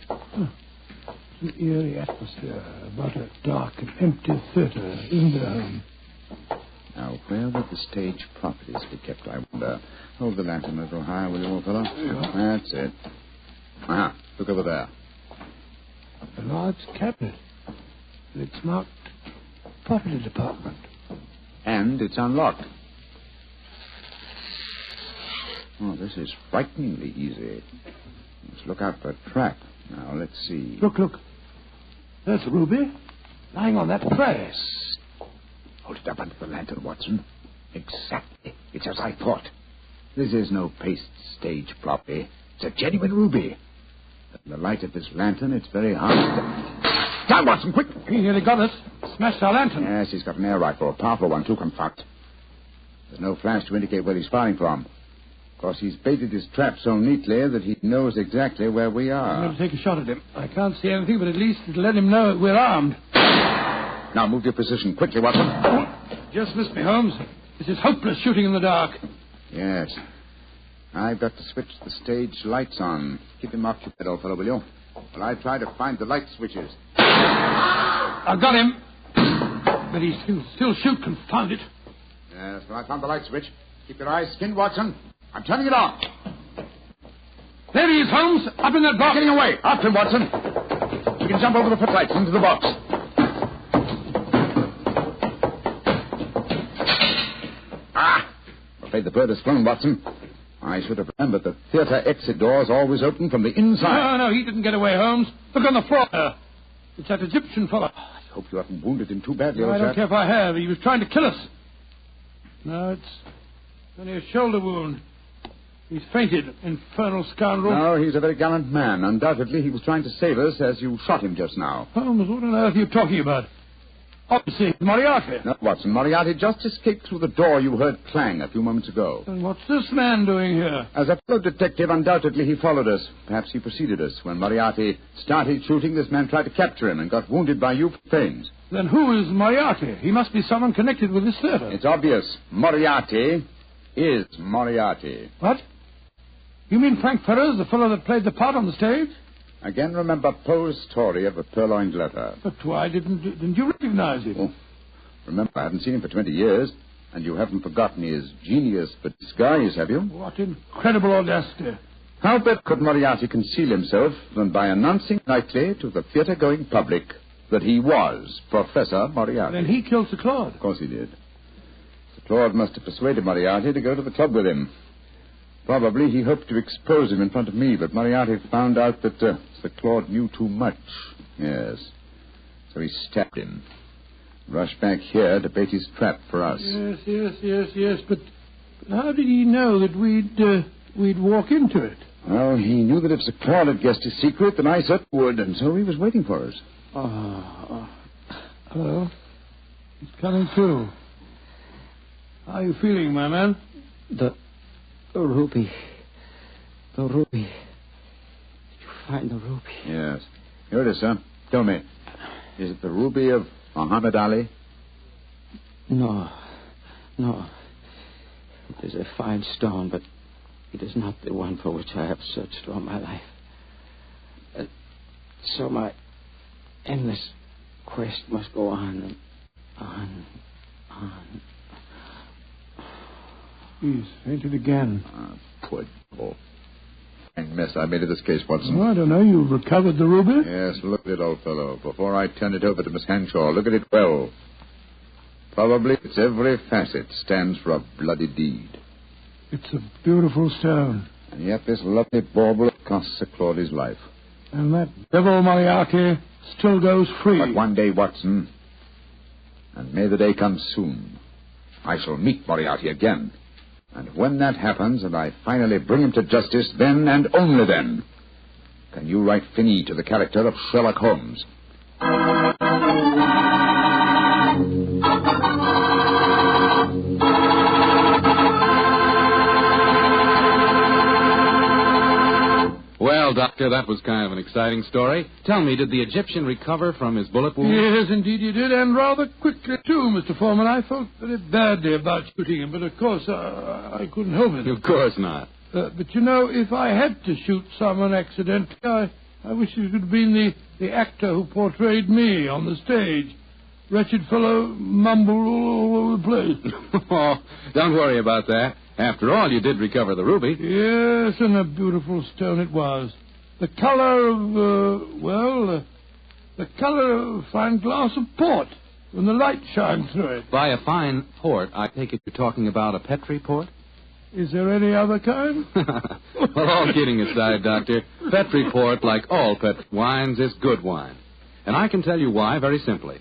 It's an eerie atmosphere about a dark and empty theatre, isn't there, Holmes? Now, where would the stage properties be kept, I wonder? Hold the lantern a little higher, will you, old fellow? Yeah. That's it. Aha, look over there. A large cabinet. It's marked Property Department. And it's unlocked. Oh, this is frighteningly easy. Let's look out for a trap. Now, let's see. Look. There's a ruby lying on that tray. Hold it up under the lantern, Watson. Exactly. It's as I thought. This is no paste stage property. It's a genuine ruby. In the light of this lantern, it's very hard to... Down, Watson, quick! He nearly got us. Smashed our lantern. Yes, he's got an air rifle, a powerful one, too, confound. There's no flash to indicate where he's firing from. Of course, he's baited his trap so neatly that he knows exactly where we are. I'm going to take a shot at him. I can't see anything, but at least it'll let him know we're armed. Now, move your position quickly, Watson. Just missed me, Holmes. This is hopeless shooting in the dark. Yes. I've got to switch the stage lights on. Keep him occupied, old fellow, will you? While I try to find the light switches. I've got him. But he still shoot, confound it. Yes, well, I found the light switch. Keep your eyes skinned, Watson. I'm turning it on. There he is, Holmes. Up in that box. Getting away. After him, Watson. You can jump over the footlights into the box. I'm afraid the bird has flown, Watson. I should have remembered the theatre exit doors always open from the inside. No, he didn't get away, Holmes. Look on the floor. It's that Egyptian fellow. I hope you haven't wounded him too badly, I old don't chap. care if I have. He was trying to kill us. No, it's only a shoulder wound. He's fainted, infernal scoundrel. No, he's a very gallant man. Undoubtedly, he was trying to save us as you shot him just now. Holmes, what on earth are you talking about? Obviously, Moriarty. No, Watson, Moriarty just escaped through the door you heard clang a few moments ago. And what's this man doing here? As a fellow detective, undoubtedly he followed us. Perhaps he preceded us. When Moriarty started shooting, this man tried to capture him and got wounded by you for pains. Then who is Moriarty? He must be someone connected with this theater. It's obvious. Moriarty is Moriarty. What? You mean Frank Ferrers, the fellow that played the part on the stage? Again, remember Poe's story of the purloined letter. But why didn't you recognize him? Oh, remember, I haven't seen him for 20 years, and you haven't forgotten his genius for disguise, have you? What incredible audacity. How better could Moriarty conceal himself than by announcing nightly to the theater-going public that he was Professor Moriarty? Then he killed Sir Claude. Of course he did. Sir Claude must have persuaded Moriarty to go to the club with him. Probably he hoped to expose him in front of me, but Moriarty found out that Sir Claude knew too much. Yes. So he stabbed him. Rushed back here to bait his trap for us. Yes. But how did he know that we'd walk into it? Well, he knew that if Sir Claude had guessed his secret, then I certainly would, and so he was waiting for us. Hello. He's coming through. How are you feeling, my man? The ruby. The ruby. Did you find the ruby? Yes. Here it is, sir. Tell me, is it the ruby of Muhammad Ali? No. It is a fine stone, but it is not the one for which I have searched all my life. So my endless quest must go on and on. He's fainted again. Poor devil. Fine mess I made of this case, Watson. Oh, I don't know. You've recovered the ruby? Yes, look at it, old fellow. Before I turn it over to Miss Hanshaw, look at it well. Probably its every facet stands for a bloody deed. It's a beautiful stone. And yet this lovely bauble cost Sir Claude his life. And that devil Moriarty still goes free. But one day, Watson, and may the day come soon, I shall meet Moriarty again. And when that happens, and I finally bring him to justice, then and only then, can you write fini to the character of Sherlock Holmes. Well, Doctor, that was kind of an exciting story. Tell me, did the Egyptian recover from his bullet wound? Yes, indeed he did, and rather quickly, too, Mr. Foreman. I felt very badly about shooting him, but of course I couldn't help it. Of course not. But, you know, if I had to shoot someone accidentally, I wish it could have been the actor who portrayed me on the stage. Wretched fellow mumbled all over the place. Oh, don't worry about that. After all, you did recover the ruby. Yes, and a beautiful stone it was. The color of, the color of a fine glass of port when the light shines through it. By a fine port, I take it you're talking about a Petri port? Is there any other kind? Well, all kidding aside, Doctor, Petri port, like all Petri wines, is good wine. And I can tell you why very simply.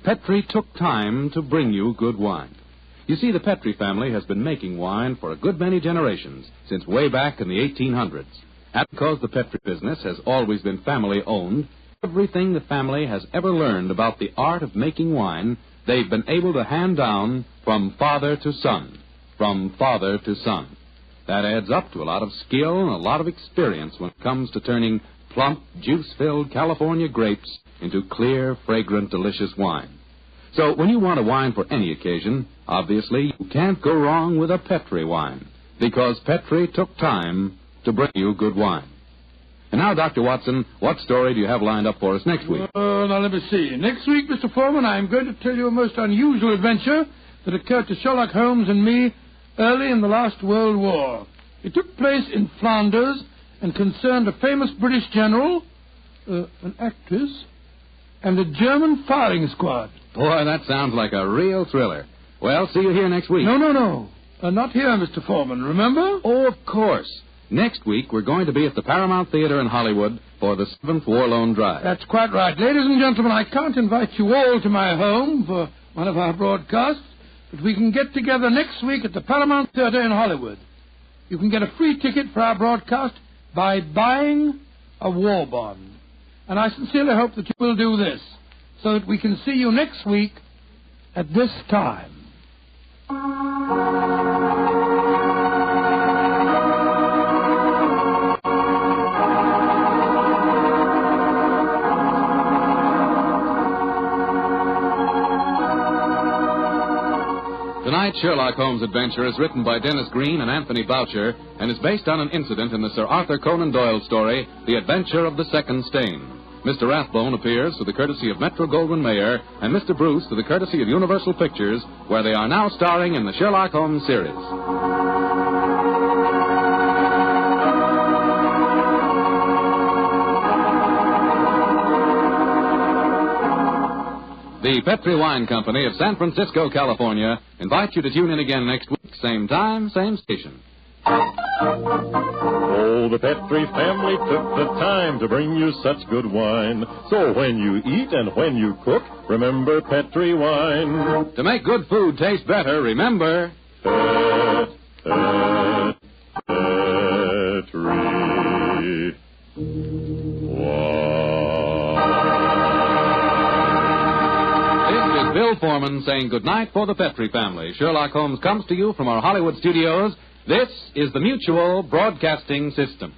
Petri took time to bring you good wine. You see, the Petri family has been making wine for a good many generations, since way back in the 1800s. And because the Petri business has always been family-owned, everything the family has ever learned about the art of making wine, they've been able to hand down from father to son, from father to son. That adds up to a lot of skill and a lot of experience when it comes to turning plump, juice-filled California grapes into clear, fragrant, delicious wine. So when you want a wine for any occasion, obviously you can't go wrong with a Petri wine, because Petri took time to bring you good wine. And now, Dr. Watson, what story do you have lined up for us next week? Now let me see. Next week, Mr. Foreman, I'm going to tell you a most unusual adventure that occurred to Sherlock Holmes and me early in the last World War. It took place in Flanders and concerned a famous British general, an actress, and a German firing squad. Boy, that sounds like a real thriller. Well, see you here next week. No. Not here, Mr. Foreman, remember? Oh, of course. Next week, we're going to be at the Paramount Theater in Hollywood for the 7th War Loan Drive. That's quite right. Ladies and gentlemen, I can't invite you all to my home for one of our broadcasts, but we can get together next week at the Paramount Theater in Hollywood. You can get a free ticket for our broadcast by buying a war bond. And I sincerely hope that you will do this, so that we can see you next week at this time. Tonight's Sherlock Holmes adventure is written by Dennis Green and Anthony Boucher and is based on an incident in the Sir Arthur Conan Doyle story, The Adventure of the Second Stain. Mr. Rathbone appears through the courtesy of Metro-Goldwyn-Mayer and Mr. Bruce through the courtesy of Universal Pictures, where they are now starring in the Sherlock Holmes series. The Petri Wine Company of San Francisco, California, invites you to tune in again next week, same time, same station. Oh, the Petri family took the time to bring you such good wine. So when you eat and when you cook, remember Petri wine. To make good food taste better, remember... Petri. Bill Foreman saying goodnight for the Petri family. Sherlock Holmes comes to you from our Hollywood studios. This is the Mutual Broadcasting System.